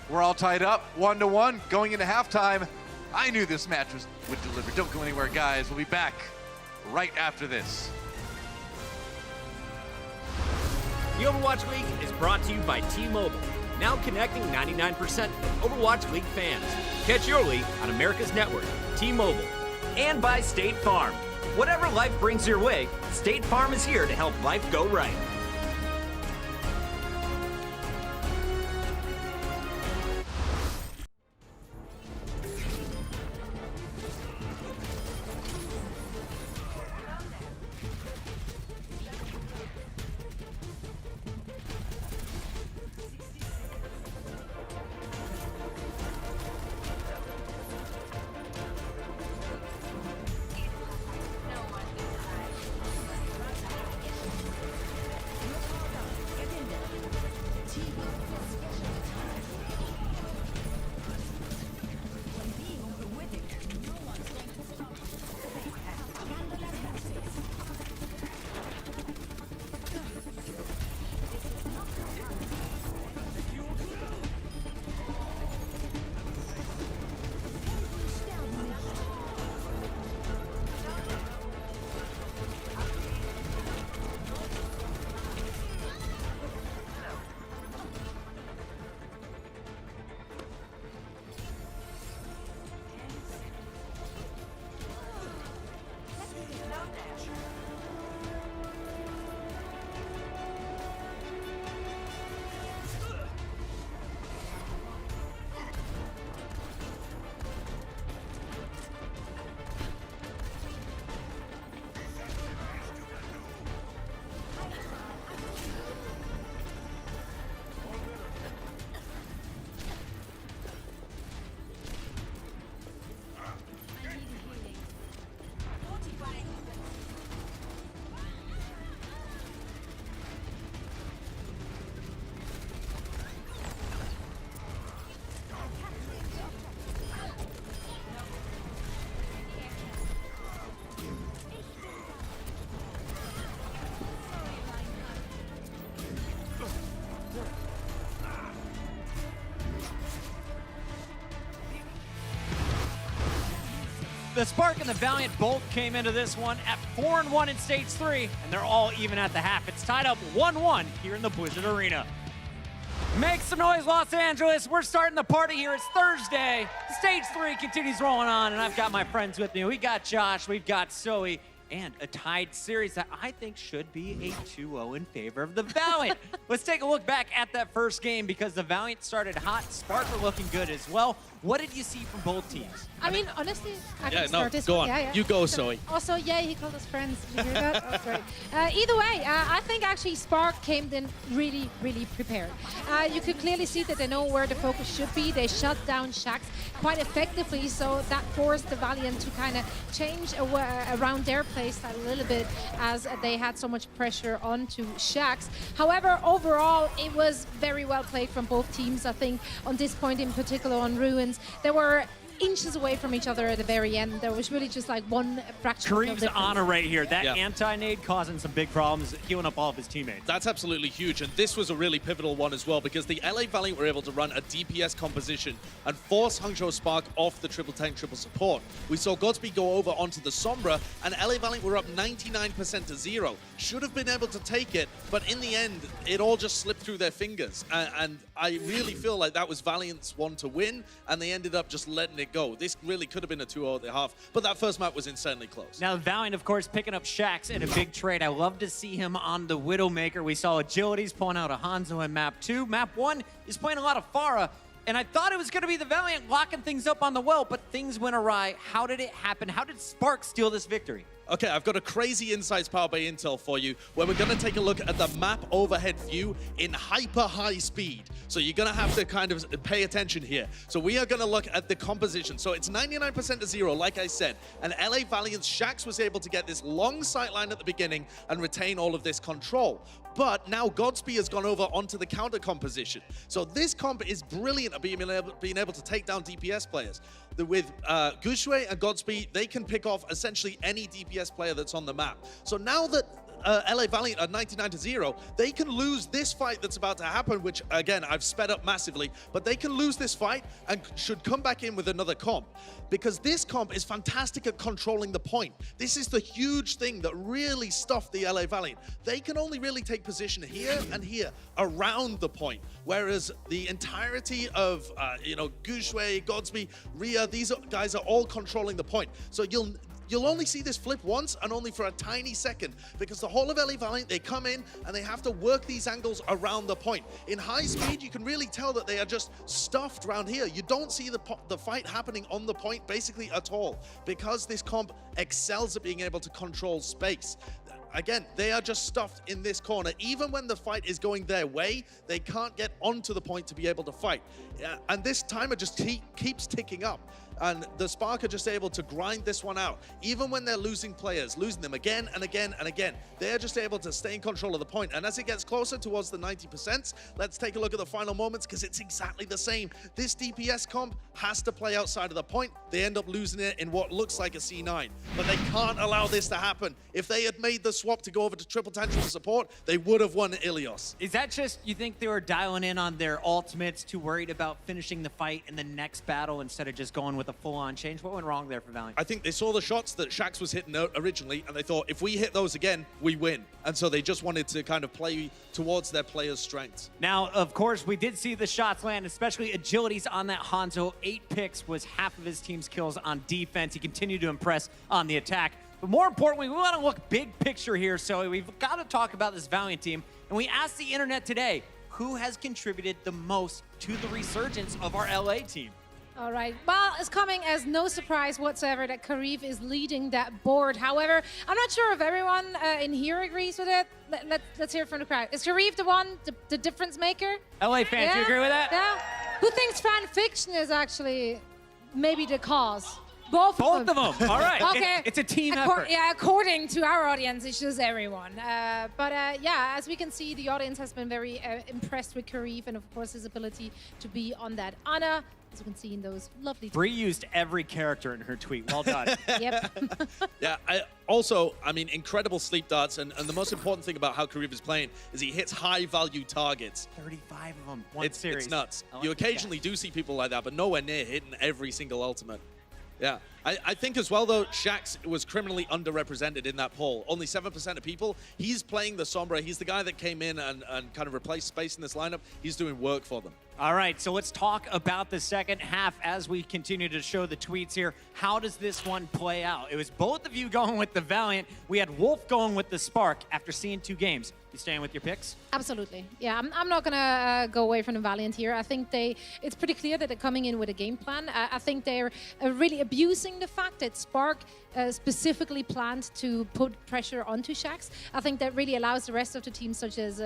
we're all tied up 1-1 going into halftime. I knew this match would deliver. Don't go anywhere, guys. We'll be back right after this. The Overwatch League is brought to you by T-Mobile, now connecting 99% of Overwatch League fans. Catch your league on America's network, T-Mobile. And by State Farm. Whatever life brings your way, State Farm is here to help life go right. The Spark and the Valiant both came into this one at 4-1 in Stage 3, and they're all even at the half. It's tied up 1-1 here in the Blizzard Arena. Make some noise, Los Angeles. We're starting the party here. It's Thursday. Stage 3 continues rolling on, and I've got my friends with me. We got Josh, we've got Zoe, and a tied series that I think should be a 2-0 in favor of the Valiant. Let's take a look back at that first game because the Valiant started hot. Spark were looking good as well. What did you see from both teams? I mean, honestly, I Yeah, can start no, this go one. on. Yeah, yeah. You go, Zoe. Also, yeah, he called us friends. Did you hear that? Oh, great. Either way, I think actually Spark came in really, really prepared. You could clearly see that they know where the focus should be. They shut down Shax quite effectively, so that forced the Valiant to kind of change around their playstyle a little bit as they had so much pressure onto Shax. However, overall, it was very well played from both teams. I think on this point in particular on Ruins, there were inches away from each other at the very end. There was really just like one fraction of Kareem's difference. honor right here. That Yeah. anti-nade causing some big problems, healing up all of his teammates. That's absolutely huge, and this was a really pivotal one as well because the LA Valiant were able to run a DPS composition and force Hangzhou Spark off the triple tank, triple support. We saw Godspeed go over onto the Sombra, and LA Valiant were up 99% to 0. Should have been able to take it, but in the end, it all just slipped through their fingers. And I really feel like that was Valiant's one to win, and they ended up just letting it go. This really could have been a 2-0 at the half, but that first map was insanely close. Now, Valiant, of course, picking up Shax in a big trade. I love to see him on the Widowmaker. We saw Agilities pulling out a Hangzhou in Map 2. Map 1 is playing a lot of Pharah, and I thought it was going to be the Valiant locking things up on the well, but things went awry. How did it happen? How did Spark steal this victory? Okay, I've got a crazy insights powered by Intel for you, where we're going to take a look at the map overhead view in hyper high speed. So you're going to have to kind of pay attention here. So we are going to look at the composition. So it's 99% to 0, like I said. And LA Valiant's Shax was able to get this long sight line at the beginning and retain all of this control. But now Godspeed has gone over onto the counter composition. So this comp is brilliant at being able to take down DPS players. With Gushui and Godspeed, they can pick off essentially any DPS player that's on the map. So now that LA Valiant are 99 to 0, they can lose this fight that's about to happen, which again, I've sped up massively, but they can lose this fight and should come back in with another comp, because this comp is fantastic at controlling the point. This is the huge thing that really stuffed the LA Valiant. They can only really take position here and here around the point, whereas the entirety of, Gushui, Godspeed, Rhea, these guys are all controlling the point. So You'll only see this flip once and only for a tiny second, because the whole of LA Valiant, they come in and they have to work these angles around the point. In high speed, you can really tell that they are just stuffed around here. You don't see the fight happening on the point basically at all, because this comp excels at being able to control space. Again, they are just stuffed in this corner. Even when the fight is going their way, they can't get onto the point to be able to fight. And this timer just keeps ticking up. And the Spark are just able to grind this one out. Even when they're losing players, losing them again and again and again, they're just able to stay in control of the point. And as it gets closer towards the 90%, let's take a look at the final moments, because it's exactly the same. This DPS comp has to play outside of the point. They end up losing it in what looks like a C9. But they can't allow this to happen. If they had made the swap to go over to triple tantrum support, they would have won Ilios. Is that just, you think they were dialing in on their ultimates, too worried about finishing the fight in the next battle instead of just going with a full-on change? What went wrong there for Valiant? I think they saw the shots that Shax was hitting originally, and they thought, if we hit those again, we win. And so they just wanted to kind of play towards their players' strengths. Now, of course, we did see the shots land, especially Agilities on that Hangzhou. 8 picks was half of his team's kills on defense. He continued to impress on the attack. But more importantly, we want to look big picture here, so we've got to talk about this Valiant team. And we asked the internet today, who has contributed the most to the resurgence of our LA team? All right. Well, it's coming as no surprise whatsoever that Kareev is leading that board. However, I'm not sure if everyone in here agrees with it. Let's hear it from the crowd. Is Kareev the one, the difference maker? LA fans, do you agree with that? Yeah. Who thinks fan fiction is actually maybe the cause? Both of them. All right. Okay. It's a team effort. Yeah, according to our audience, it's just everyone. Yeah, as we can see, the audience has been very impressed with Kareev and, of course, his ability to be on that Ana, as you can see in those lovely... Bree used every character in her tweet. Well done. Yep. Yeah, I mean, incredible sleep darts, and the most important thing about how Kareev is playing is he hits high-value targets. 35 of them, one series. It's nuts. Like You occasionally do see people like that, but nowhere near hitting every single ultimate. Yeah, I think as well, though, Shax was criminally underrepresented in that poll. Only 7% of people. He's playing the Sombra. He's the guy that came in and kind of replaced space in this lineup. He's doing work for them. All right, so let's talk about the second half as we continue to show the tweets here. How does this one play out? It was both of you going with the Valiant. We had Wolf going with the Spark after seeing 2 games. You staying with your picks? Absolutely. Yeah, I'm not going to go away from the Valiant here. I think it's pretty clear that they're coming in with a game plan. I think they're really abusing the fact that Spark specifically planned to put pressure onto Shax. I think that really allows the rest of the teams, such as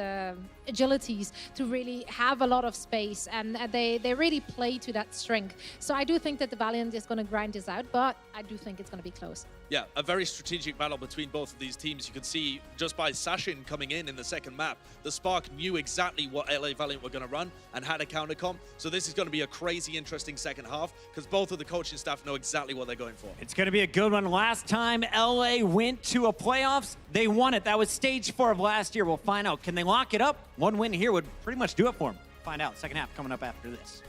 Agilities, to really have a lot of space, and they really play to that strength. So I do think that the Valiant is going to grind this out, but I do think it's going to be close. Yeah, a very strategic battle between both of these teams. You can see just by Sashin coming in the second map, the Spark knew exactly what LA Valiant were going to run and had a counter comp. So this is going to be a crazy interesting second half because both of the coaching staff know exactly what they're going for. It's going to be a good one. Last time LA went to a playoffs, they won it. That was stage 4 of last year. We'll find out. Can they lock it up? One win here would pretty much do it for them. Find out. Second half coming up after this.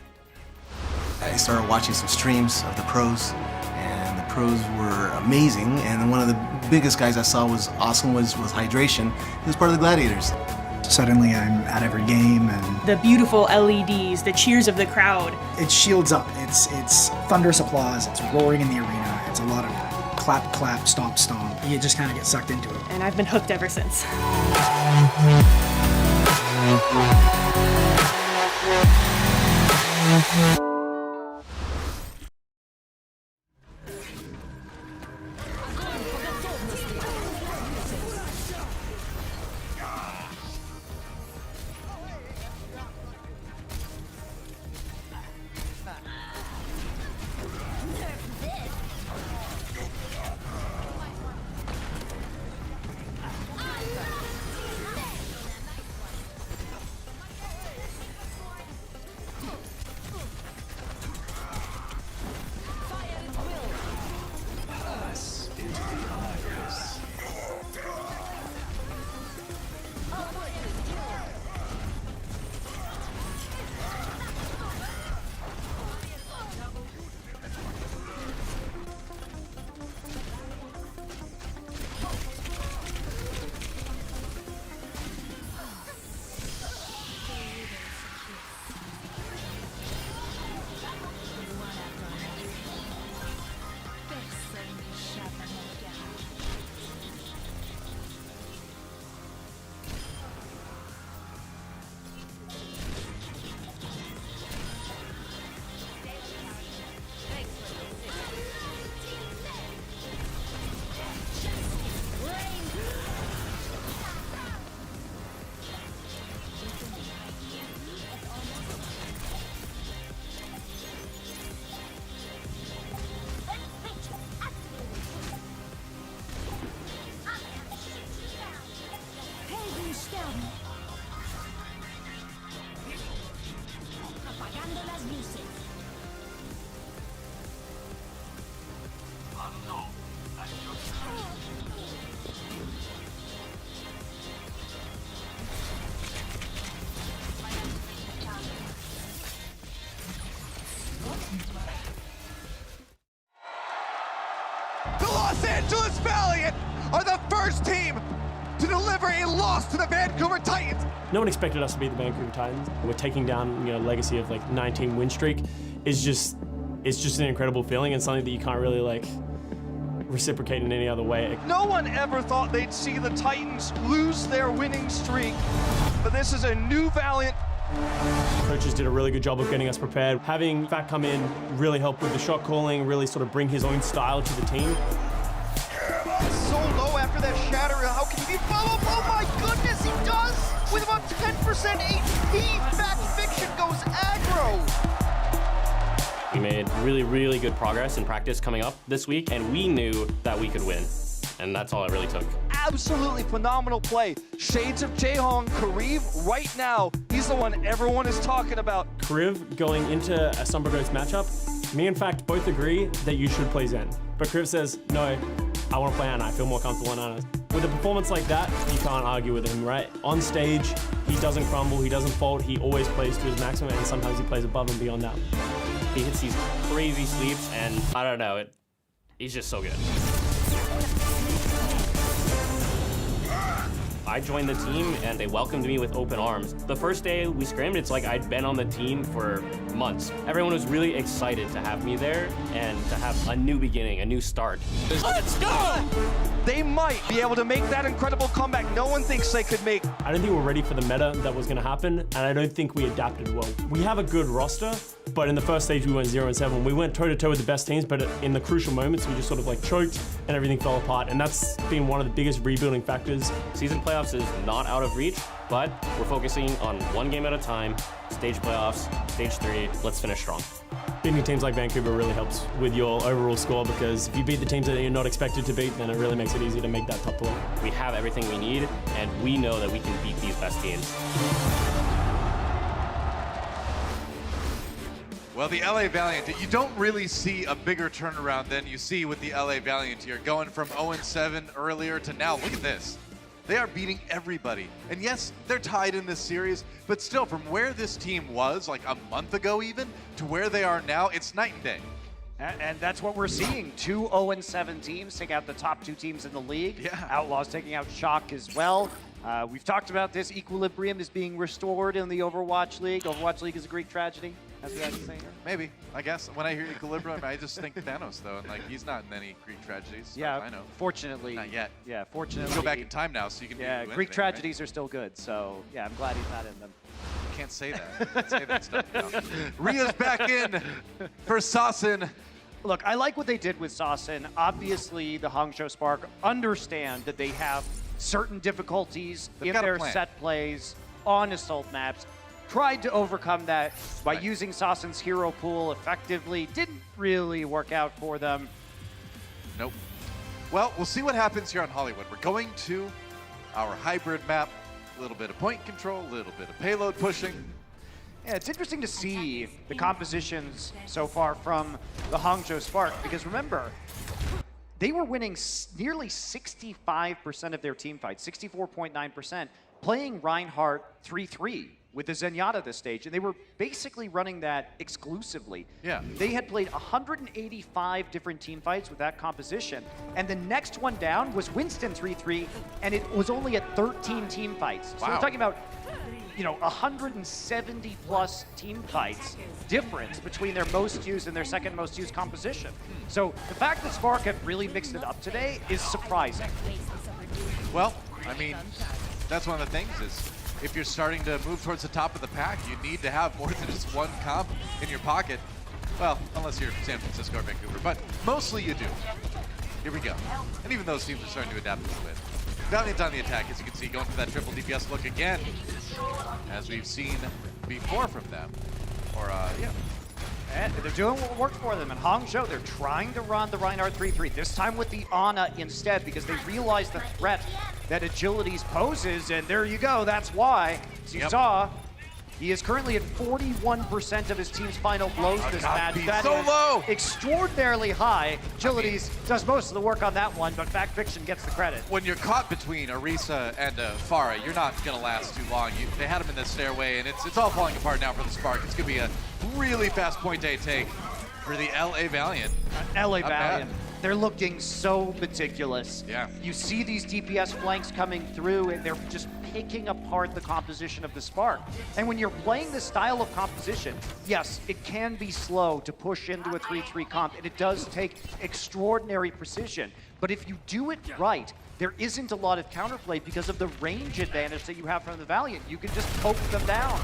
I started watching some streams of the pros, and the pros were amazing. And one of the biggest guys I saw was awesome was Hydration. He was part of the Gladiators. Suddenly I'm at every game, and the beautiful LEDs, the cheers of the crowd. It shields up. It's thunderous applause. It's roaring in the arena. It's a lot of clap, clap, stomp, stomp. You just kind of get sucked into it. And I've been hooked ever since. The Los Angeles Valiant are the first team to deliver a loss to the Vancouver Titans. No one expected us to beat the Vancouver Titans. We're taking down, a legacy of like 19 win streak. It's just an incredible feeling and something that you can't really reciprocate in any other way. No one ever thought they'd see the Titans lose their winning streak, but this is a new Valiant. Coaches did a really good job of getting us prepared. Having Fat come in really helped with the shot calling, really sort of bring his own style to the team. So low after that shatter, how can he be followed? Oh my goodness, he does! With about 10% HP, Fat Fiction goes aggro! We made really, really good progress in practice coming up this week, and we knew that we could win. And that's all it really took. Absolutely phenomenal play. Shades of Jaehong, Kariv, right now, he's the one everyone is talking about. Kariv going into a Sombra Ghost matchup, me and Fact both agree that you should play Zen. But Kariv says, no, I want to play Ana. I feel more comfortable in Ana. With a performance like that, you can't argue with him, right? On stage, he doesn't crumble, he doesn't fold, he always plays to his maximum, and sometimes he plays above and beyond that. He hits these crazy sleeps, and I don't know, he's just so good. I joined the team and they welcomed me with open arms. The first day we scrimmed, it's like I'd been on the team for months. Everyone was really excited to have me there and to have a new beginning, a new start. Let's go! They might be able to make that incredible comeback no one thinks they could make. I don't think we're ready for the meta that was going to happen, and I don't think we adapted well. We have a good roster, But in the first stage, we went 0-7. We went toe-to-toe with the best teams, but in the crucial moments, we just sort of like choked and everything fell apart. And that's been one of the biggest rebuilding factors. Season playoffs is not out of reach, but we're focusing on one game at a time. Stage playoffs, stage 3, let's finish strong. Beating teams like Vancouver really helps with your overall score, because if you beat the teams that you're not expected to beat, then it really makes it easy to make that top 4. We have everything we need, and we know that we can beat these best teams. Well, the LA Valiant, you don't really see a bigger turnaround than you see with the LA Valiant here, going from 0-7 earlier to now. Look at this. They are beating everybody. And yes, they're tied in this series, but still, from where this team was like a month ago even to where they are now, it's night and day. And that's what we're seeing. 2 0-7 teams take out the top 2 teams in the league. Yeah. Outlaws taking out Shock as well. We've talked about this. Equilibrium is being restored in the Overwatch League. Overwatch League is a Greek tragedy, as we like to say here. Maybe, I guess. When I hear Equilibrium, I just think Thanos, though, and like he's not in any Greek tragedies. Yeah, I know. fortunately. Not yet. Yeah, fortunately. Go back in time now, so you can do Yeah, anything, Greek right? tragedies are still good, so yeah, I'm glad he's not in them. Can't say that. Can't say that stuff now. Ria's back in for Sasin. Look, I like what they did with Sasin. Obviously, the Hangzhou Spark understand that they have certain difficulties in their set plays on assault maps. Tried to overcome that by using Sasin's hero pool effectively. Didn't really work out for them. Nope. Well, we'll see what happens here on Hollywood. We're going to our hybrid map. A little bit of point control, a little bit of payload pushing. Yeah, it's interesting to see the compositions so far from the Hangzhou Spark, because remember, they were winning nearly 65% of their team fights, 64.9%, playing Reinhardt 3-3 with the Zenyatta this stage, and they were basically running that exclusively. Yeah. They had played 185 different team fights with that composition, and the next one down was Winston 3-3, and it was only at 13 team fights. So we're talking about 170 plus team fights difference between their most used and their second most used composition. So the fact that Spark have really mixed it up today is surprising. Well, I mean, that's one of the things is if you're starting to move towards the top of the pack, you need to have more than just one comp in your pocket. Well, unless you're San Francisco or Vancouver, but mostly you do. Here we go. And even those teams are starting to adapt a little bit. Valiant on the attack, as you can see, going for that triple DPS look again, as we've seen before from them. Or, yeah. And they're doing what worked for them. In Hangzhou, they're trying to run the Reinhardt 3-3, this time with the Ana instead, because they realize the threat that Agilities poses, and there you go, that's why. As you saw, he is currently at 41% of his team's final blows this match. That so is low. Extraordinarily high. Agilities does most of the work on that one, but Fact Fiction gets the credit. When you're caught between Orisa and Farah, you're not going to last too long. They had him in the stairway, and it's all falling apart now for the Spark. It's going to be a really fast point A take for the LA Valiant. LA Valiant. They're looking so meticulous. Yeah. You see these DPS flanks coming through, and they're just picking apart the composition of the Spark. And when you're playing this style of composition, yes, it can be slow to push into a 3-3 comp, and it does take extraordinary precision. But if you do it right, there isn't a lot of counterplay because of the range advantage that you have from the Valiant. You can just poke them down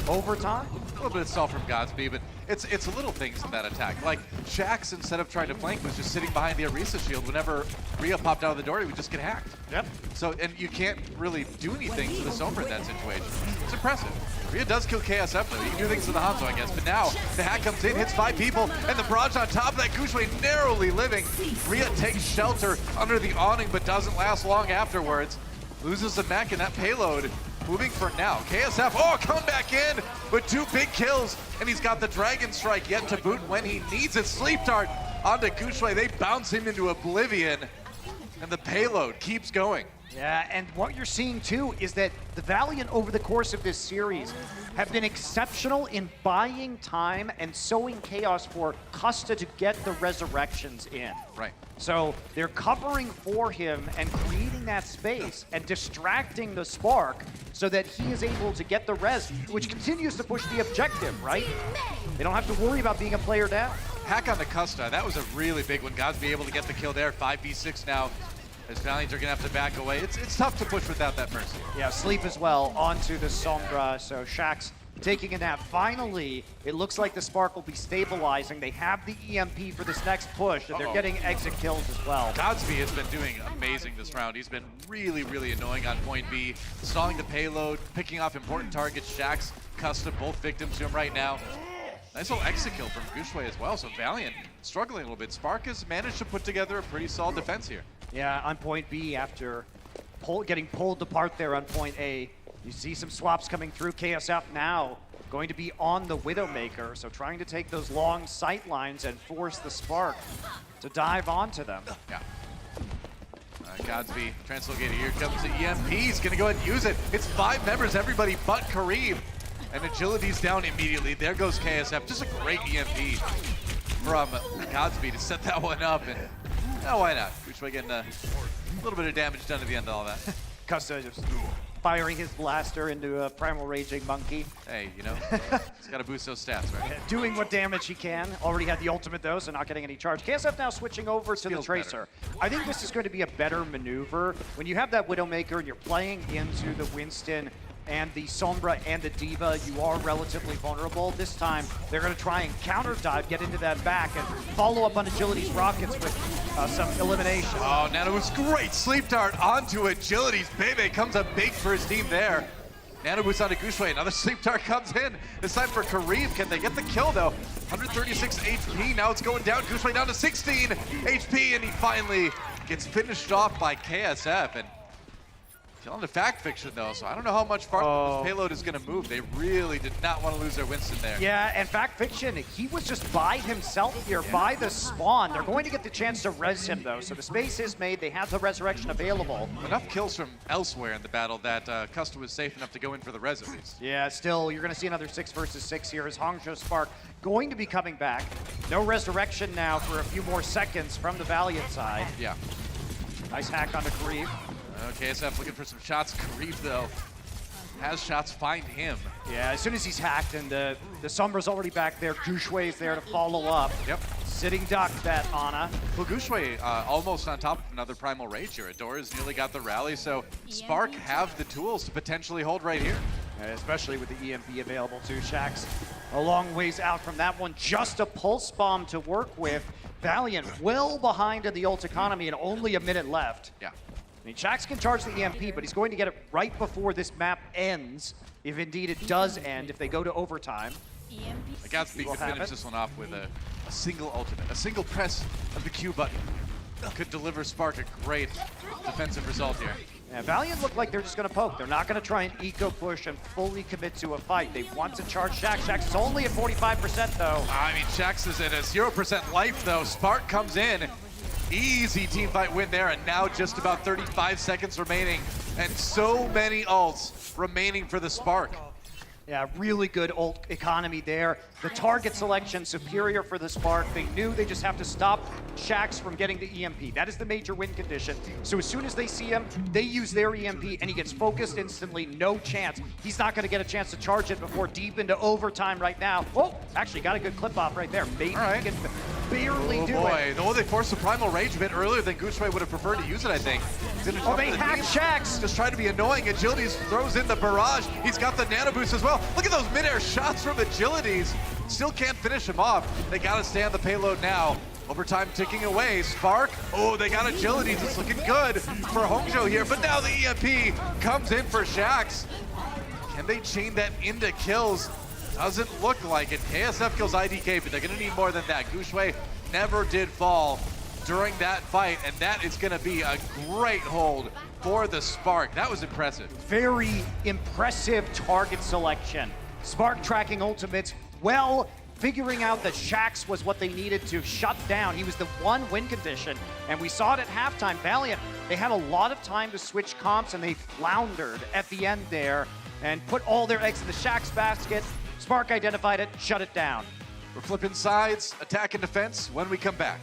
over time. A little bit of stall from Godspeed, but it's little things in that attack. Like, Shax, instead of trying to flank, was just sitting behind the Orisa shield. Whenever Rhea popped out of the door, he would just get hacked. Yep. So, and you can't really do anything to the Sombra in that situation. It's impressive. Rhea does kill KSF, though. You can do things to the Hanzo, I guess. But now, the hack comes in, hits 5 people, and the barrage on top of that, Gushwei narrowly living. Rhea takes shelter under the awning, but doesn't last long afterwards. Loses the mech and that payload. Moving for now. KSF, come back in with 2 big kills, and he's got the Dragon Strike yet to boot when he needs it. Sleep Dart onto Gushwei. They bounce him into oblivion, and the payload keeps going. Yeah, and what you're seeing too is that the Valiant over the course of this series have been exceptional in buying time and sowing chaos for Custa to get the resurrections in. Right. So they're covering for him and creating that space and distracting the Spark so that he is able to get the res, which continues to push the objective, right? They don't have to worry about being a player down. Hack on the Custa, that was a really big one. Godspeed able to get the kill there, 5v6 now. As Valiants are gonna have to back away. It's tough to push without that Mercy. Yeah, Sleep as well onto the Sombra, so Shax taking a nap. Finally, it looks like the Spark will be stabilizing. They have the EMP for this next push, and they're getting exit kills as well. Godsby has been doing amazing this round. He's been really, really annoying on point B, stalling the payload, picking off important targets. Shax, Custom, both victims to him right now. Nice little exit kill from Gushue as well, so Valiant struggling a little bit. Spark has managed to put together a pretty solid defense here. Yeah, on point B after getting pulled apart there on point A. You see some swaps coming through. KSF now going to be on the Widowmaker, so trying to take those long sight lines and force the Spark to dive onto them. Yeah. Godsby, Translocator, here comes the EMP. He's going to go ahead and use it. It's 5 members, everybody but Kareem. And Agility's down immediately. There goes KSF. Just a great EMP from Godsby to set that one up. And why not? Gushue getting a little bit of damage done at the end of all that. Custa just firing his blaster into a Primal Raging Monkey. Hey, you know, he's got to boost those stats, right? Doing what damage he can. Already had the ultimate though, so not getting any charge. KSF now switching over to the Tracer. I think this is going to be a better maneuver. When you have that Widowmaker and you're playing into the Winston and the Sombra and the D.Va, you are relatively vulnerable. This time, they're going to try and counter dive, get into that back, and follow up on Agility's rockets with some elimination. Oh, Nano was great. Sleep dart onto Agility's. Bebe comes up big for his team there. Nano boots onto Gushue. Another sleep dart comes in. This time for Kareem. Can they get the kill, though? 136 HP. Now it's going down. Gushue down to 16 HP, and he finally gets finished off by KSF. And killing the Fact Fiction, though, so I don't know how much farther this payload is going to move. They really did not want to lose their Winston there. Yeah, and Fact Fiction, he was just by himself here, by the spawn. They're going to get the chance to res him, though, so the space is made. They have the resurrection available. Enough kills from elsewhere in the battle that Custa was safe enough to go in for the res, at least. Yeah, still, you're going to see another 6 versus 6 here as Hangzhou Spark going to be coming back. No resurrection now for a few more seconds from the Valiant side. Yeah. Nice hack onto Kareem. KSF looking for some shots. Kareem, though, has shots find him. Yeah, as soon as he's hacked and the Sombra's already back there, Gushue is there to follow up. Yep. Sitting duck that Ana. Well, Gushue almost on top of another Primal Rage here. Adora's nearly got the rally, so Spark have the tools to potentially hold right here. Especially with the EMP available too. Shax a long ways out from that one. Just a pulse bomb to work with. Valiant well behind in the ult economy and only a minute left. Yeah. I mean, Shax can charge the EMP, but he's going to get it right before this map ends, if indeed it does end, if they go to overtime. Godsby could finish this one off with a single ultimate. A single press of the Q button could deliver Spark a great defensive result here. Yeah, Valiant look like they're just going to poke. They're not going to try and eco push and fully commit to a fight. They want to charge Shax. Shax is only at 45% though. I mean, Shax is at a 0% life though. Spark comes in. Easy team fight win there, and now just about 35 seconds remaining, and so many ults remaining for the Spark. Yeah, really good ult economy there. The target selection superior for the Spark. They knew they just have to stop Shax from getting the EMP. That is the major win condition. So as soon as they see him, they use their EMP and he gets focused instantly. No chance. He's not going to get a chance to charge it before deep into overtime right now. Oh, actually got a good clip off right there. Maybe he can barely do it. Oh, they forced the Primal Rage a bit earlier than Gushue would have preferred to use it, I think. Oh, they hacked Shax. Just trying to be annoying. Agilities throws in the barrage. He's got the nano boost as well. Look at those midair shots from Agilities. Still can't finish him off. They got to stay on the payload now. Overtime ticking away. Spark. Oh, they got Agilities. It's looking good for Hangzhou here. But now the EMP comes in for Shax. Can they chain that into kills? Doesn't look like it. KSF kills IDK, but they're going to need more than that. Gushue never did fall during that fight, and that is going to be a great hold for the Spark. That was impressive. Very impressive target selection. Spark tracking ultimates well, figuring out that Shax was what they needed to shut down. He was the one win condition, and we saw it at halftime. Valiant, they had a lot of time to switch comps, and they floundered at the end there and put all their eggs in the Shax basket. Spark identified it, shut it down. We're flipping sides, attack and defense when we come back.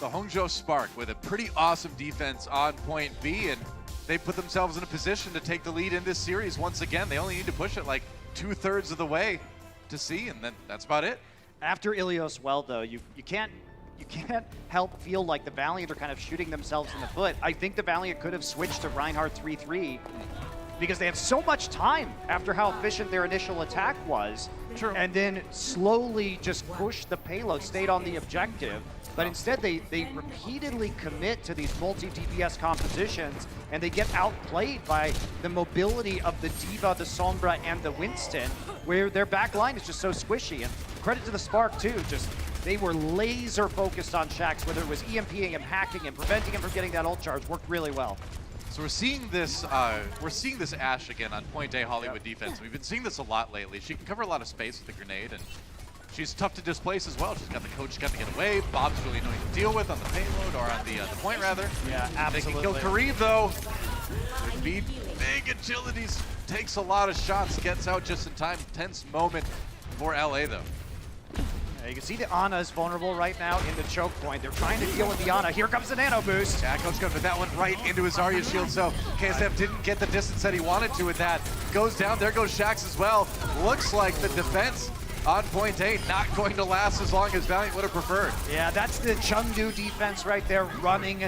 the Hangzhou Spark with a pretty awesome defense on point B, and they put themselves in a position to take the lead in this series once again. They only need to push it like 2/3 of the way to C, and then that's about it. After Ilios well, though, you can't help feel like the Valiant are kind of shooting themselves in the foot. I think the Valiant could have switched to Reinhardt 3-3 because they had so much time after how efficient their initial attack was. True. And then slowly just pushed the payload, stayed on the objective. But instead, they repeatedly commit to these multi-DPS compositions, and they get outplayed by the mobility of the D.Va, the Sombra, and the Winston, where their back line is just so squishy. And credit to the Spark, too. Just they were laser focused on Shaxx, whether it was EMPing him, hacking him, preventing him from getting that ult charge, worked really well. So we're seeing this Ashe again on point A Hollywood defense. We've been seeing this a lot lately. She can cover a lot of space with the grenade, and she's tough to displace as well. She's got the coach, she's got to get away. Bob's really annoying to deal with on the payload, or on the point rather. Yeah, absolutely. They can kill Kareev though. Big agilities, takes a lot of shots, gets out just in time. Tense moment for LA though. You can see the Ana is vulnerable right now in the choke point. They're trying to deal with the Ana. Here comes the nano boost. Yeah, Coach going to put that one right into his Zarya shield, so KSF didn't get the distance that he wanted to with that. Goes down, there goes Shaxx as well. Looks like the defense on point A not going to last as long as Valiant would have preferred. Yeah, that's the Chengdu defense right there, running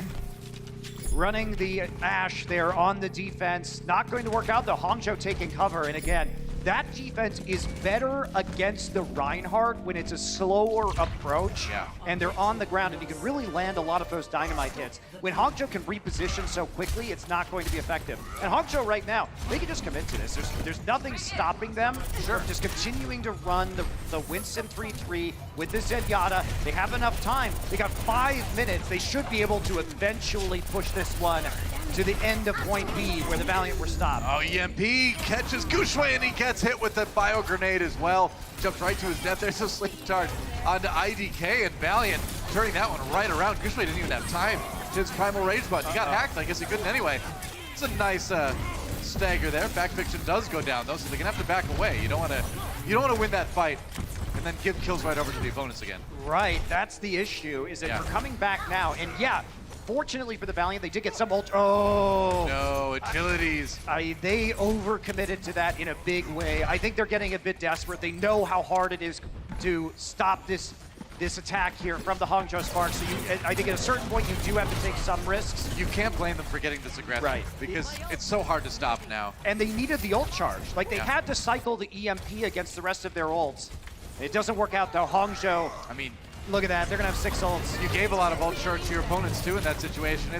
the Ashe there on the defense. Not going to work out, the Hangzhou taking cover, and again, that defense is better against the Reinhardt when it's a slower approach and they're on the ground, and you can really land a lot of those dynamite hits. When Hangzhou can reposition so quickly, it's not going to be effective. And Hangzhou right now, they can just commit to this. There's nothing stopping them. Sure. Just continuing to run the Winston 3-3 with the Zenyatta. They have enough time. They got 5 minutes. They should be able to eventually push this one to the end of point B where the Valiant were stopped. Oh, EMP catches Gushui, and he gets hit with the bio grenade as well. Jumps right to his death. There's a sleep charge onto IDK, and Valiant turning that one right around. Gushui didn't even have time to his primal rage button. He got hacked. I guess he couldn't anyway. It's a nice stagger there. Back fiction does go down though, so they're gonna have to back away. You don't want to win that fight and then give kills right over to the opponents again. Right, that's the issue, is that we're coming back now, and yeah, fortunately for the Valiant, they did get some ult. Oh! No, agilities. They overcommitted to that in a big way. I think they're getting a bit desperate. They know how hard it is to stop this attack here from the Hangzhou Spark. So I think at a certain point, you do have to take some risks. You can't blame them for getting this aggressive, right? Because it's so hard to stop now. And they needed the ult charge. Like, they had to cycle the EMP against the rest of their ults. It doesn't work out though. Hangzhou, I mean, look at that. They're gonna have 6 ults. You gave a lot of ult charge to your opponents too in that situation.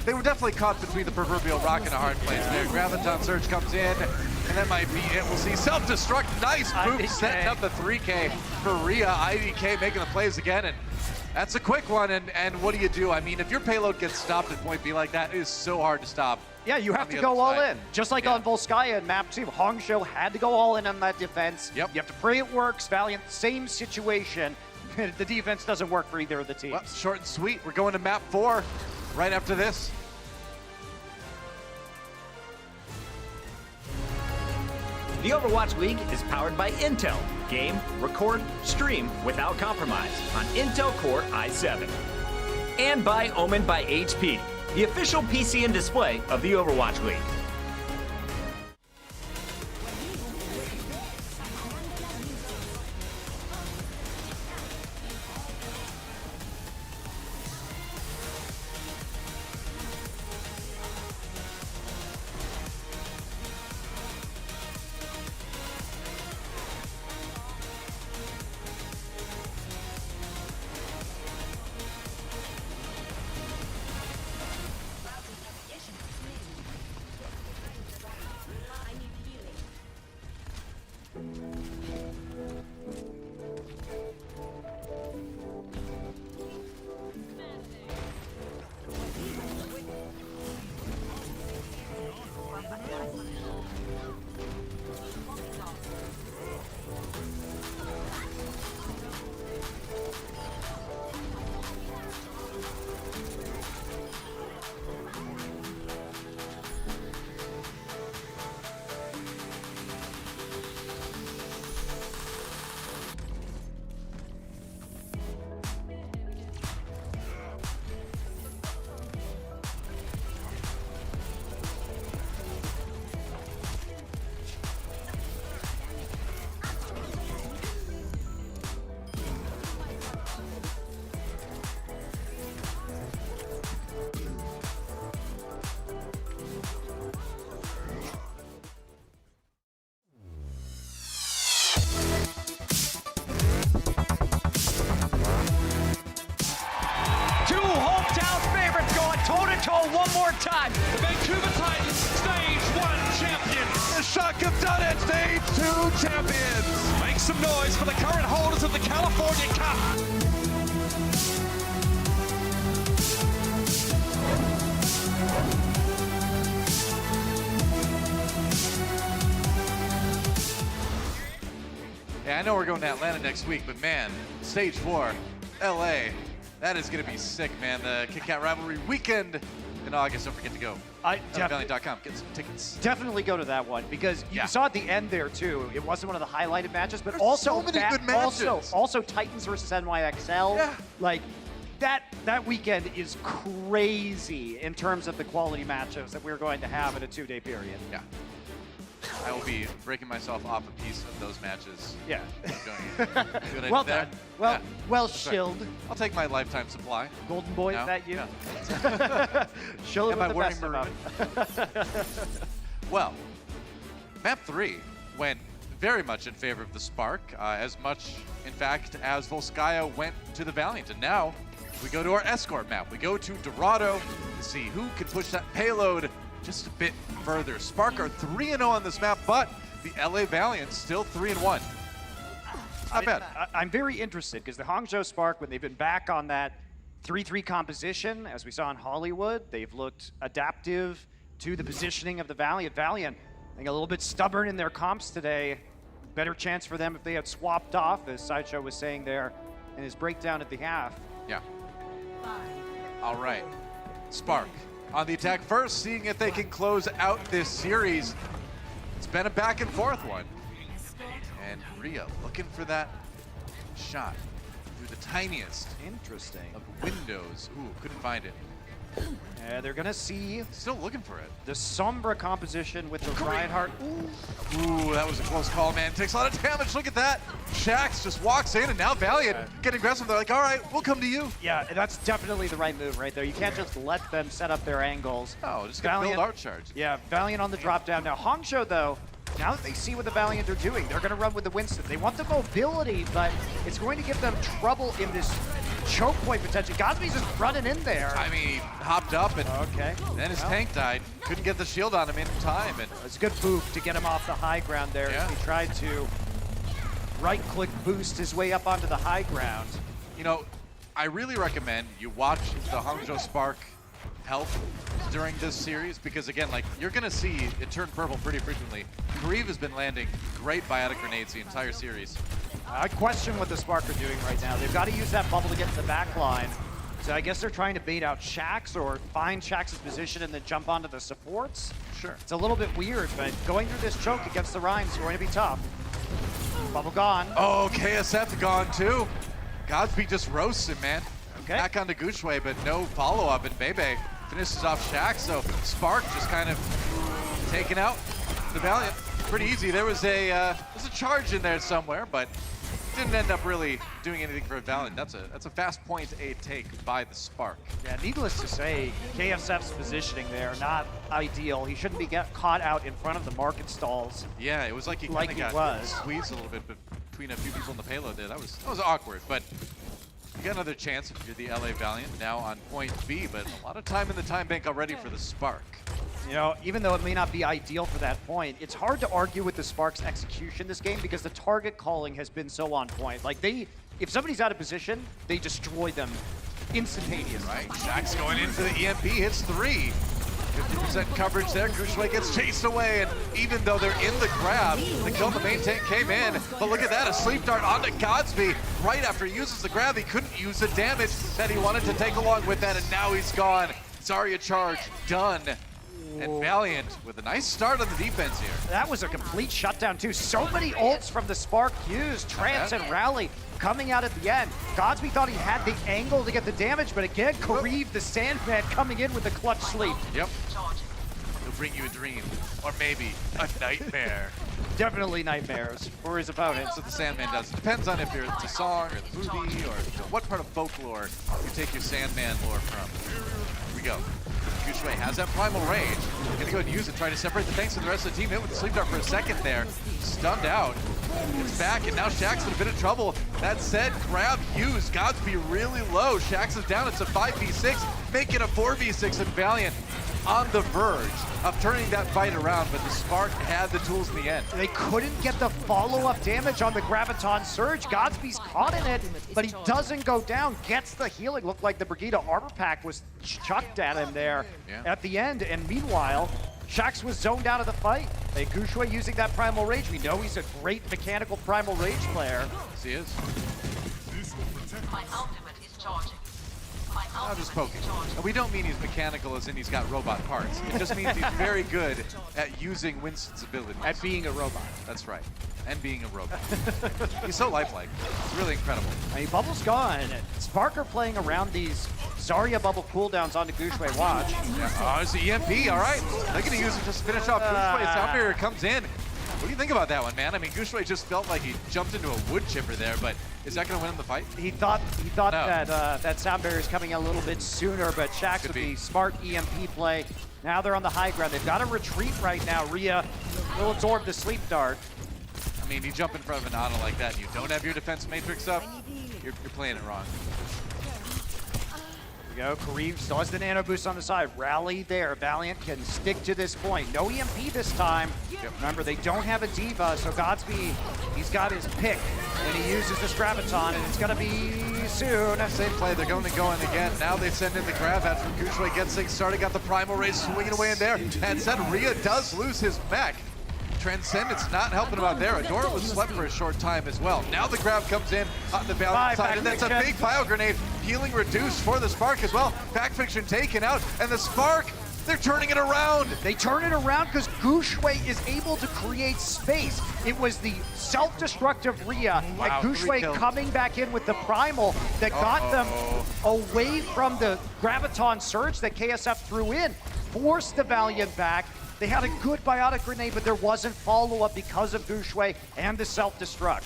They were definitely caught between the proverbial rock and a hard place there. Graviton Surge comes in, and that might be it. We'll see self-destruct. Nice boop, setting up the 3K for Rhea. IDK making the plays again, and that's a quick one. And what do? I mean, if your payload gets stopped at point B like that, it is so hard to stop. Yeah, you have to go all in. Just like on Volskaya and map 2, Hangzhou had to go all in on that defense. Yep. You have to pray it works. Valiant, same situation. The defense doesn't work for either of the teams. Well, short and sweet. We're going to map 4 right after this. The Overwatch League is powered by Intel. Game, record, stream without compromise on Intel Core i7. And by Omen by HP, the official PC and display of the Overwatch League. one more time. The Vancouver Titans, Stage 1 champions. The Shock have done it, Stage 2 champions. Make some noise for the current holders of the California Cup. Yeah, I know we're going to Atlanta next week, but man, Stage 4, LA, that is going to be sick, man. The Kit Kat Rivalry weekend in August. Don't forget to go. Valiant.com, get some tickets. Definitely go to that one because you Yeah. saw at the end there too. It wasn't one of the highlighted matches, but There's also so many good matches. Also Titans versus NYXL. Yeah. Like that weekend is crazy in terms of the quality matches that we're going to have in a 2-day period. Yeah. I will be breaking myself off a piece of those matches. Yeah. Going Well there. done. Well, Yeah. well That's right. shilled. I'll take my lifetime supply. Golden Boy, No? is that you? Yeah. Shill Am with I the wearing best of them. Well, map 3 went very much in favor of the Spark, as much, in fact, as Volskaya went to the Valiant. And now we go to our escort map. We go to Dorado to see who can push that payload just a bit further. Spark are 3-0 on this map, but the LA Valiant still 3-1. Not bad. I'm very interested because the Hangzhou Spark, when they've been back on that 3-3 composition, as we saw in Hollywood, they've looked adaptive to the positioning of the Valiant. Valiant, I think a little bit stubborn in their comps today. Better chance for them if they had swapped off, as Sideshow was saying there in his breakdown at the half. Yeah. All right. Spark on the attack first, seeing if they can close out this series. It's been a back and forth one. And Rhea looking for that shot through the tiniest Interesting. of windows. Ooh, couldn't find it. Yeah, they're gonna see Still looking for it. the Sombra composition with the Reinhardt. Ooh, that was a close call, man. Takes a lot of damage. Look at that. Shax just walks in, and now Valiant getting aggressive. They're like, all right, we'll come to you. Yeah, that's definitely the right move right there. You can't just let them set up their angles. Oh, just gonna build art charge. Yeah, Valiant on the drop down. Now, Hangzhou, though, now that they see what the Valiant are doing, they're going to run with the Winston. They want the mobility, but it's going to give them trouble in this choke point potential. Gatsby's just running in there. I mean, he hopped up, and then his tank died. Couldn't get the shield on him in time. And it's a good move to get him off the high ground there. Yeah. He tried to right-click boost his way up onto the high ground. you know, I really recommend you watch the Hangzhou Spark health during this series because, again, like, you're going to see it turn purple pretty frequently. Grieve has been landing great biotic grenades the entire series. I question what the Spark are doing right now. They've got to use that bubble to get to the back line. So I guess they're trying to bait out Shax or find Shax's position and then jump onto the supports. Sure. It's a little bit weird, but going through this choke against the Rhine is going to be tough. Bubble gone. Oh, KSF gone too. Godsby just roasts him, man. Okay. Back onto Gushue, but no follow-up, and Bebe finishes off Shax, so Spark just kind of taking out the Valiant. Pretty easy. There's a charge in there somewhere, but didn't end up really doing anything for Valiant. That's a fast point A take by the Spark. Yeah, needless to say, KSF's positioning there, not ideal. He shouldn't be caught out in front of the market stalls. Yeah, it was like he kind of got squeezed a little bit between a few people in the payload there. That was awkward, but you got another chance if you're the LA Valiant now on point B, but a lot of time in the time bank already for the Spark. You know, even though it may not be ideal for that point, it's hard to argue with the Spark's execution this game because the target calling has been so on point. Like, if somebody's out of position, they destroy them instantaneously. Right, Shax going into the EMP, hits 3. 50% coverage there, Gushue gets chased away, and even though they're in the grab, the kill on the main tank came in. But look at that, a sleep dart onto Godsby. Right after he uses the grab, he couldn't use the damage that he wanted to take along with that, and now he's gone. Zarya charge, done. And Valiant with a nice start on the defense here. That was a complete shutdown too. So many ults from the Spark used. Trance and Rally coming out at the end. Godsby thought he had the angle to get the damage, but again, Kareev the Sandman coming in with the clutch sleep. Yep. He'll bring you a dream, or maybe a nightmare. Definitely nightmares for his opponent. That's what the Sandman does. It depends on if it's a song or the movie or what part of folklore you take your Sandman lore from. Here we go. Gushue has that primal rage. Gonna go ahead and use it, try to separate the tanks from the rest of the team. Hit with the sleep dart for a second there. Stunned out. It's back, and now Shaxx in a bit of trouble. That said, grab used. Godsby really low. Shaxx is down. It's a 5v6. Make it a 4v6, and Valiant on the verge of turning that fight around, but the Spark had the tools in the end. They couldn't get the follow-up damage on the Graviton Surge. Godsby's caught in it, but he doesn't go down. Gets the healing. Looked like the Brigida armor pack was chucked at him there at the end. And meanwhile, Shaxx was zoned out of the fight. Hey, Gushui using that Primal Rage. We know he's a great mechanical Primal Rage player. Yes, he is. My ultimate is charging. My I'm just poking. charging. And we don't mean he's mechanical as in he's got robot parts. It just means he's very good at using Winston's abilities. At being a robot. That's right. And being a robot. He's so lifelike. It's really incredible. I mean, Bubble's gone. Spark are playing around these Zarya bubble cooldowns onto Gushui. Watch. Yeah. Oh, it's the EMP. All right. They're going to use it to finish off Gushui. Sound barrier comes in. What do you think about that one, man? I mean, Gushui just felt like he jumped into a wood chipper there, but is that going to win him the fight? He thought No. that sound barrier is coming a little bit sooner, but Shaxx with the smart EMP play. Now they're on the high ground. They've got to retreat right now. Rhea will absorb the sleep dart. I mean, you jump in front of an auto like that and you don't have your defense matrix up, you're playing it wrong. Go. Kareem still has the nano boost on the side. Rally there. Valiant can stick to this point. No EMP this time. Remember, they don't have a diva, so Godsby, he's got his pick, and he uses this Graviton, and it's going to be soon. Same play. They're going again. Now they send in the grab after Gushui gets things started. Got the Primal Rage swinging away in there. And said Rhea does lose his mech. Transcendence not helping him out there. Adora was slept for a short time as well. Now the grab comes in on the Valiant side, and that's a big bio grenade. Healing reduced for the Spark as well. Back Fiction taken out, and the Spark, they're turning it around. They turn it around because Gushui is able to create space. It was the self-destructive Rhea and Gushui coming back in with the Primal that got them away from the Graviton Surge that KSF threw in, forced the Valiant back. They had a good biotic grenade, but there wasn't follow-up because of Gushui and the self-destruct.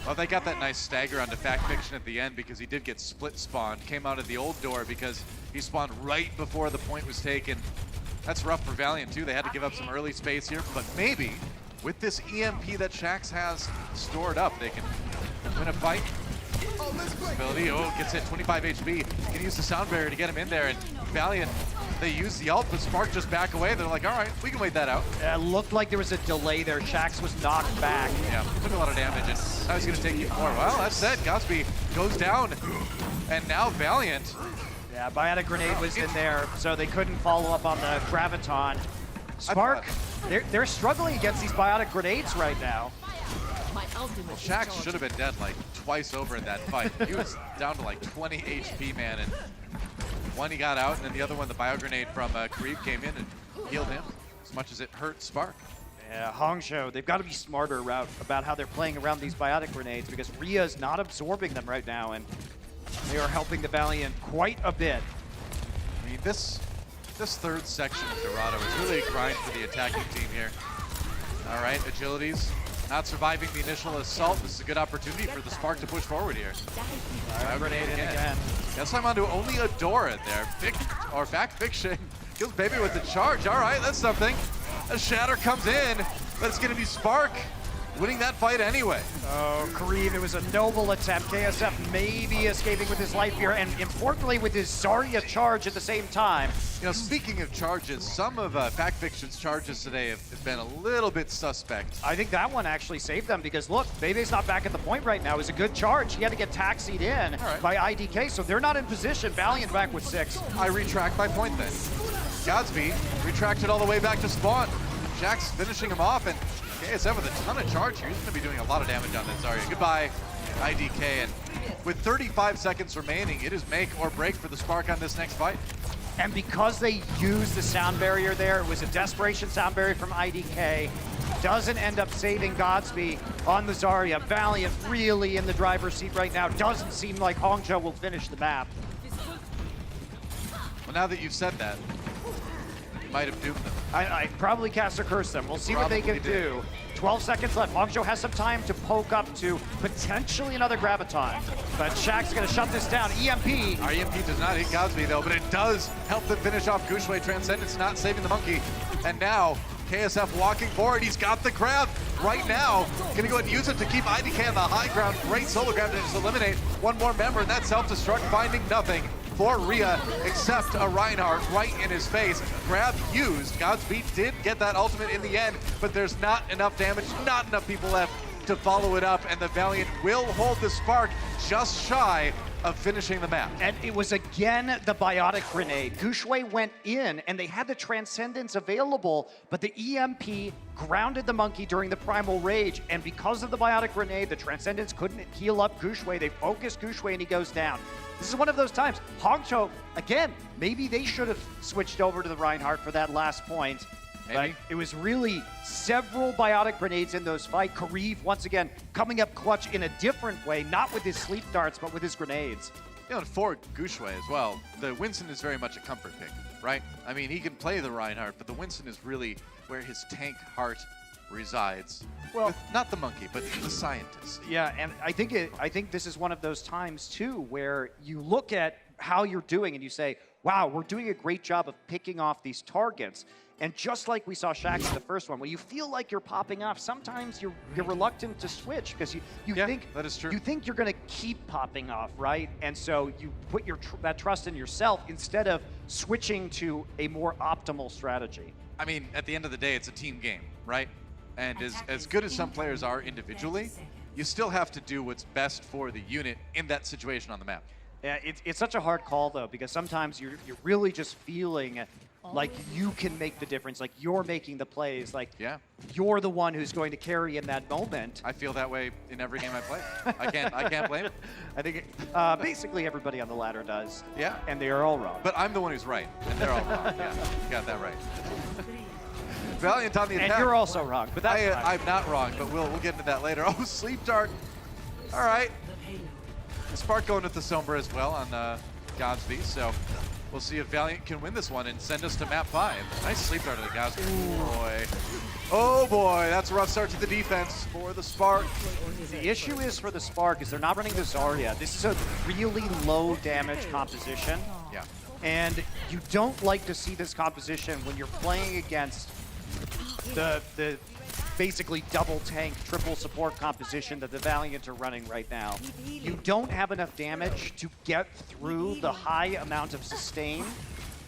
Well, they got that nice stagger onto Fact Fiction at the end because he did get split spawned. Came out of the old door because he spawned right before the point was taken. That's rough for Valiant too. They had to give up some early space here, but maybe with this EMP that Shaxx has stored up, they can win a fight. Ability, gets hit, 25 HP. Can use the sound barrier to get him in there, and Valiant, they use the ult, but Spark just back away. They're like, all right, we can wait that out. It looked like there was a delay there. Shaxx was knocked back. Yeah, took a lot of damage, and now he's going to take you more. Well, that's it. Godsby goes down, and now Valiant. Yeah, biotic grenade was in there, so they couldn't follow up on the Graviton. Spark, they're struggling against these biotic grenades right now. Well, Shaxx should have been dead like twice over in that fight. He was down to like 20 HP, man, and one he got out, and then the other one, the bio grenade from Kareem came in and healed him as much as it hurt Spark. Yeah, Hangzhou, they've got to be smarter about how they're playing around these biotic grenades because Rhea's not absorbing them right now, and they are helping the Valiant quite a bit. I mean, this third section of Dorado is really a grind for the attacking team here. All right, agilities. Not surviving the initial assault. This is a good opportunity for the Spark to push forward here. Grenade in again. Guess I'm onto only Adora there. Back Fiction kills Baby with the charge. All right, that's something. A Shatter comes in, but it's going to be Spark winning that fight anyway. Oh, Kareem, it was a noble attempt. KSF maybe escaping with his life here, and importantly with his Zarya charge at the same time. You know, speaking of charges, some of Fact Fiction's charges today have been a little bit suspect. I think that one actually saved them because look, Bebe's not back at the point right now. It was a good charge. He had to get taxied in by IDK, so they're not in position. Valiant back with 6. I retract my point then. Godsby retracted all the way back to spawn. Shaxx finishing him off, and KSF with a ton of charge here. He's going to be doing a lot of damage on that Zarya. Goodbye, IDK. And with 35 seconds remaining, it is make or break for the Spark on this next fight. And because they used the sound barrier there, it was a desperation sound barrier from IDK. Doesn't end up saving Godsby on the Zarya. Valiant really in the driver's seat right now. Doesn't seem like Hangzhou will finish the map. Well, now that you've said that, might have doomed them. I probably cast or curse them. We'll see what they can do. 12 seconds left. Hangzhou has some time to poke up to potentially another Graviton. But Shaxx going to shut this down. EMP. Our EMP does not hit Godsby though, but it does help them finish off Gushui. Transcendence not saving the monkey. And now KSF walking forward. He's got the grab. right now. Gonna go ahead and use it to keep IDK on the high ground. Great solo grab to just eliminate one more member, and that self-destruct finding nothing for Rhea except a Reinhardt right in his face. Grab used. Godspeed did get that ultimate in the end, but there's not enough damage, not enough people left to follow it up, and the Valiant will hold the Spark just shy of finishing the map. And it was again the biotic grenade. Gushue went in and they had the Transcendence available, but the EMP grounded the monkey during the Primal Rage, and because of the biotic grenade, the Transcendence couldn't heal up Gushue. They focused Gushue and he goes down. This is one of those times. Hangzhou, again, maybe they should have switched over to the Reinhardt for that last point. Maybe. But it was really several biotic grenades in those fights. Kareev, once again, coming up clutch in a different way, not with his sleep darts, but with his grenades. You know, and for Gushue as well, the Winston is very much a comfort pick, right? I mean, he can play the Reinhardt, but the Winston is really where his tank heart resides. Well, with not the monkey, but the scientist. Yeah, and I think this is one of those times too where you look at how you're doing and you say, wow, we're doing a great job of picking off these targets. And just like we saw Shax in the first one, when you feel like you're popping off, sometimes you're reluctant to switch because you think that is true. You think you're going to keep popping off, right? And so you put that trust in yourself instead of switching to a more optimal strategy. I mean, at the end of the day, it's a team game, right? And as good as some players are individually, you still have to do what's best for the unit in that situation on the map. Yeah, it's such a hard call though, because sometimes you're really just feeling like you can make the difference, like you're making the plays, like you're the one who's going to carry in that moment. I feel that way in every game I play. I can't blame it. I think basically everybody on the ladder does. Yeah. And they are all wrong. But I'm the one who's right, and they're all wrong. Yeah, you got that right. Valiant on the attack. And you're also wrong, but that's fine. I'm not wrong, but we'll get into that later. Oh, sleep dart. All right. The Spark going with the Sombra as well on Godspeed, so we'll see if Valiant can win this one and send us to map 5. Nice sleep dart to the Godspeed. Oh boy, that's a rough start to the defense for the Spark. The issue is for the Spark is they're not running the Zarya. This is a really low damage composition. Yeah. And you don't like to see this composition when you're playing against the basically double tank, triple support composition that the Valiant are running right now. You don't have enough damage to get through the high amount of sustain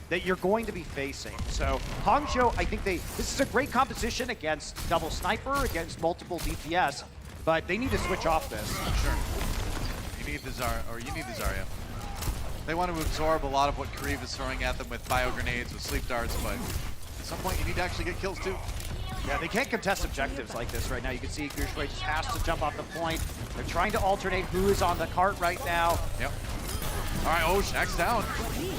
that you're going to be facing. So Hangzhou, I think this is a great composition against double sniper, against multiple DPS, but they need to switch off this. Sure. You need the Zarya. They want to absorb a lot of what Kareev is throwing at them with bio grenades, with sleep darts, but at some point you need to actually get kills too. Yeah, they can't contest objectives like this right now. You can see Gushue just has to jump off the point. They're trying to alternate who is on the cart right now. Yep. All right, oh, Shax down.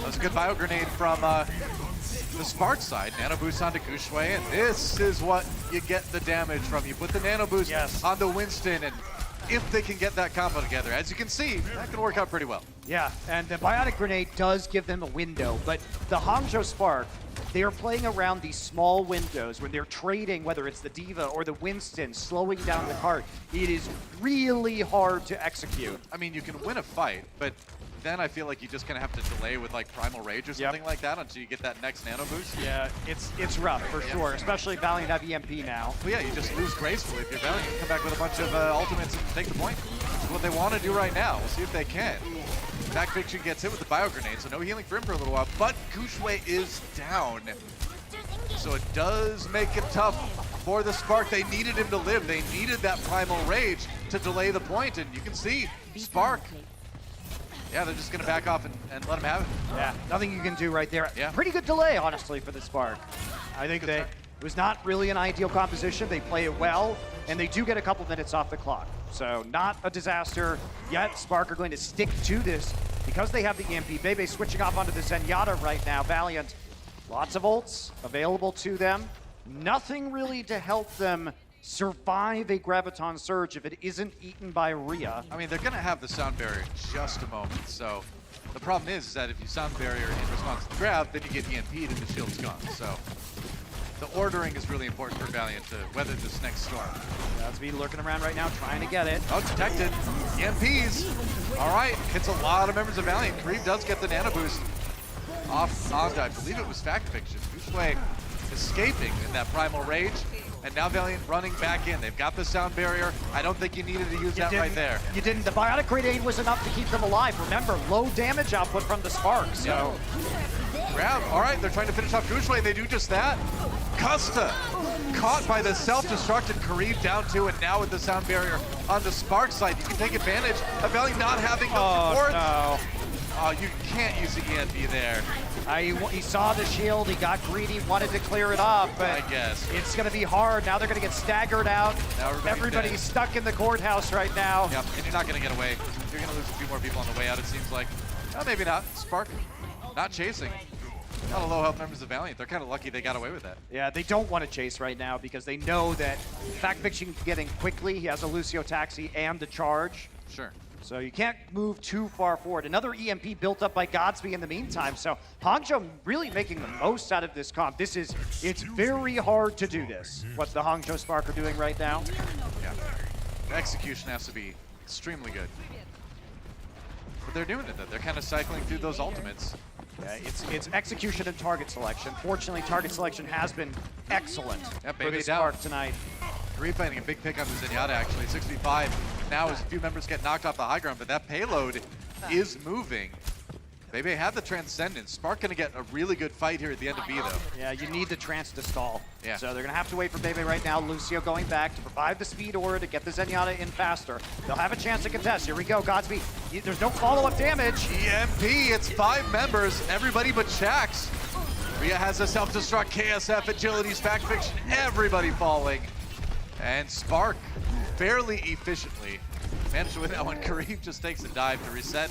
That's a good bio grenade from the Spark side. Nano boost onto Gushue, and this is what you get the damage from. You put the nano boost on the Winston, and if they can get that combo together, as you can see, that can work out pretty well. Yeah, and the biotic grenade does give them a window, but the Hangzhou Spark, they are playing around these small windows when they're trading, whether it's the Diva or the Winston, slowing down the cart. It is really hard to execute. I mean, you can win a fight, but then I feel like you just kind of have to delay with like Primal Rage or something like that until you get that next nano boost. Yeah, it's rough for sure, especially Valiant have EMP now. Well, yeah, you just lose gracefully if you're Valiant. You come back with a bunch of ultimates and take the point. That's what they want to do right now. We'll see if they can. Back Fiction gets hit with the bio grenade, so no healing for him for a little while, but Gushue is down. So it does make it tough for the Spark. They needed him to live. They needed that Primal Rage to delay the point, and you can see Spark. Yeah, they're just going to back off and let him have it. Yeah, nothing you can do right there. Yeah. Pretty good delay, honestly, for the Spark. I think that it was not really an ideal composition. They play it well, and they do get a couple minutes off the clock. So not a disaster yet. Spark are going to stick to this because they have the EMP. Bebe switching off onto the Zenyatta right now. Valiant, lots of ults available to them. Nothing really to help them survive a Graviton Surge if it isn't eaten by Rhea. I mean, they're going to have the sound barrier in just a moment. So the problem is that if you sound barrier in response to the grab, then you get EMP'd and the shield's gone. So the ordering is really important for Valiant to weather this next storm. Godspeed lurking around right now, trying to get it. Oh, detected. EMPs. All right, hits a lot of members of Valiant. Kareev does get the nano boost off onto, I believe it was Fact Fiction. Gushue escaping in that Primal Rage. And now Valiant running back in. They've got the sound barrier. I don't think you needed to use that right there. You didn't. The biotic grenade was enough to keep them alive. Remember, low damage output from the spark. So Grab. All right, they're trying to finish off Gushui. They do just that. Custa caught by the self-destructed Kareem down 2, and now with the sound barrier on the Spark side, you can take advantage of Valiant not having no support. No. Oh, you can't use the EMP there. He saw the shield, he got greedy, wanted to clear it up, but I guess it's going to be hard. Now they're going to get staggered out. Now everybody's dead. Stuck in the courthouse right now. Yep, and you're not going to get away. You're going to lose a few more people on the way out, it seems like. Oh, maybe not. Spark not chasing. Not a low health members of Valiant. They're kind of lucky they got away with that. Yeah, they don't want to chase right now because they know that Fact Fiction can get in quickly. He has a Lucio Taxi and the charge. Sure. So you can't move too far forward. Another EMP built up by Godsby in the meantime. So Hangzhou really making the most out of this comp. It's very hard to do this, what the Hangzhou Spark are doing right now. Yeah. The execution has to be extremely good. But they're doing it though. They're kind of cycling through those ultimates. Yeah, it's execution and target selection. Fortunately, target selection has been excellent for the Spark tonight. Kareem finding a big pick on the Zenyatta actually, 6v5. Now as a few members get knocked off the high ground, but that payload is moving. Bebe had the Transcendence. Spark gonna get a really good fight here at the end of B though. Yeah, you need the Trance to stall. Yeah. So they're gonna have to wait for Bebe right now. Lucio going back to provide the speed aura to get the Zenyatta in faster. They'll have a chance to contest. Here we go, Godsby. There's no follow-up damage. EMP, it's 5 members, everybody but Shax. Rhea has a self-destruct, KSF, Agility's Fact Fiction, everybody falling. And Spark fairly efficiently managed to win that one. Kareem just takes a dive to reset.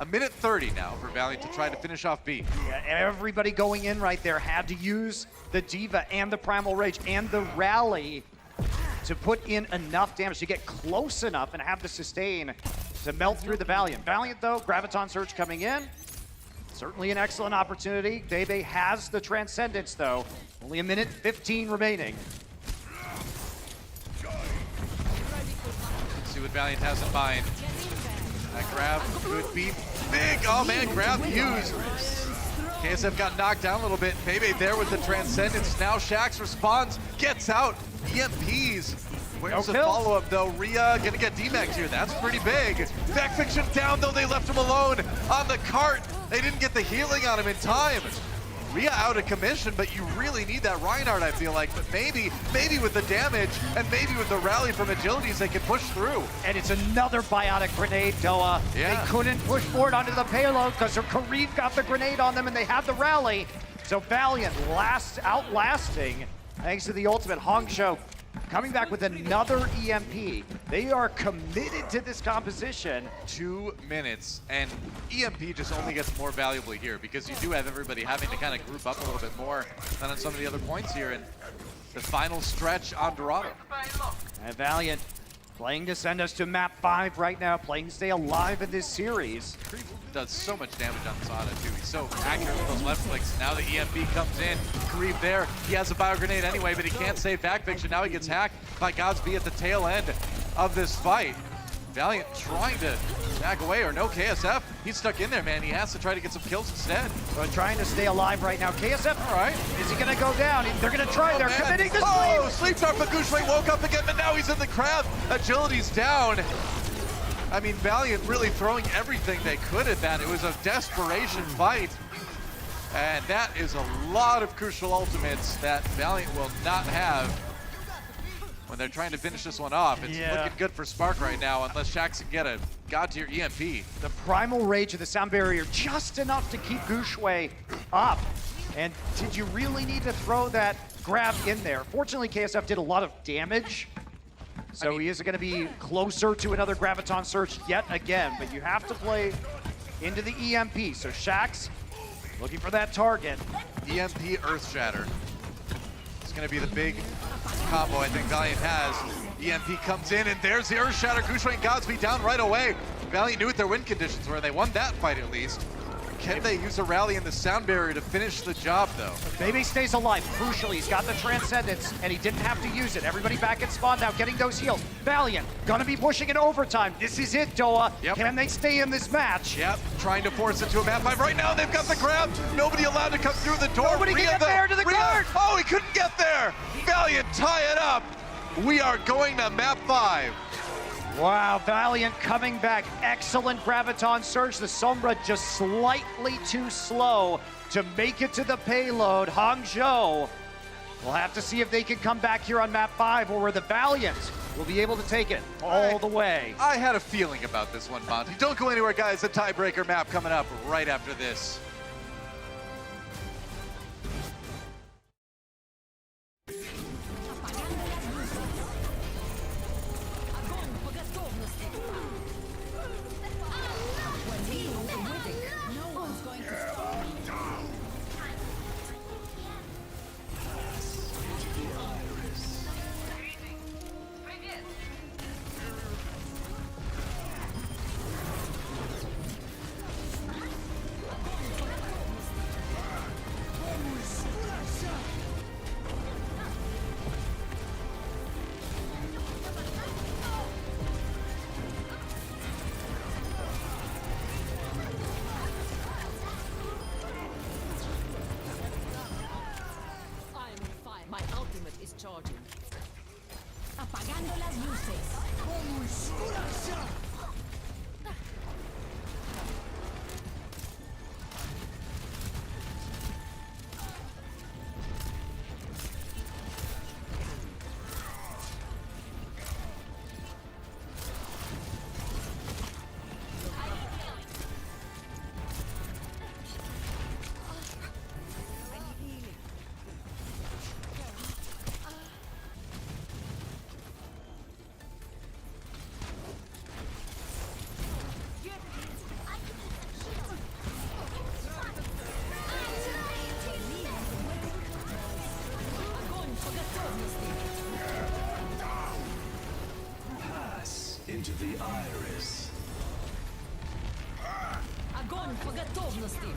A minute 30 now for Valiant to try to finish off B. Yeah, everybody going in right there had to use the Diva and the Primal Rage and the Rally to put in enough damage to get close enough and have the sustain to melt through the Valiant. Valiant though, Graviton Surge coming in. Certainly an excellent opportunity. Bebe has the Transcendence though. Only a minute 15 remaining. See what Valiant has in mind. That grab could be big. Oh man, grab used. KSF got knocked down a little bit. Bebe there with the Transcendence. Now Shax responds, gets out. EMPs. Where's the follow-up though? Rhea gonna get D-Max here. That's pretty big. Fact Fiction down though. They left him alone on the cart. They didn't get the healing on him in time. Rhea out of commission, but you really need that Reinhardt, I feel like. But maybe with the damage and maybe with the rally from Agilities, they can push through. And it's another biotic grenade, Doa. Yeah. They couldn't push forward onto the payload because Kareem got the grenade on them and they had the rally. So Valiant outlasting, thanks to the ultimate. Hangzhou coming back with another EMP. They are committed to this composition. 2 minutes, and EMP just only gets more valuable here because you do have everybody having to kind of group up a little bit more than on some of the other points here in the final stretch on Dorado. And Valiant playing to send us to map 5 right now, playing to stay alive in this series. Does so much damage on Sada too. He's so accurate with those left clicks. Now the EMP comes in. Kareem there. He has a bio grenade anyway, but he can't save Fact Fiction. Now he gets hacked by Godsby at the tail end of this fight. Valiant trying to back away, or no, KSF. He's stuck in there, man. He has to try to get some kills instead. We're trying to stay alive right now. KSF, all right. Is he gonna go down? They're gonna try. They're committing to sleep. Oh, sleep start for Gushui woke up again, but now he's in the crab. Agility's down. I mean, Valiant really throwing everything they could at that. It was a desperation fight. And that is a lot of crucial ultimates that Valiant will not have when they're trying to finish this one off. It's looking good for Spark right now, unless Shax can get a god-tier EMP. The Primal Rage of the Sound Barrier, just enough to keep Gushui up. And did you really need to throw that grab in there? Fortunately, KSF did a lot of damage. So he is going to be closer to another Graviton Surge yet again, but you have to play into the EMP. So Shax looking for that target. EMP Earth Shatter. It's going to be the big combo I think Valiant has. EMP comes in, and there's the Earth Shatter. Gushui and Godsby down right away. Valiant knew what their win conditions were. They won that fight at least. Can they use a rally in the sound barrier to finish the job, though? Maybe he stays alive. Crucially, he's got the Transcendence, and he didn't have to use it. Everybody back at spawn now, getting those heals. Valiant, gonna be pushing in overtime. This is it, Doa. Yep. Can they stay in this match? Yep, trying to force it to a map 5. Right now, they've got the grab. Nobody allowed to come through the door. Nobody can get there to the guard. Oh, he couldn't get there. Valiant, tie it up. We are going to map 5. Wow, Valiant coming back. Excellent Graviton Surge. The Sombra just slightly too slow to make it to the payload. Hangzhou, we'll have to see if they can come back here on map 5, or where the Valiant will be able to take it all the way. I had a feeling about this one, Monty. Don't go anywhere, guys. The tiebreaker map coming up right after this. My ultimate is charging. Apagando las luces. Into the iris. Огонь по готовности.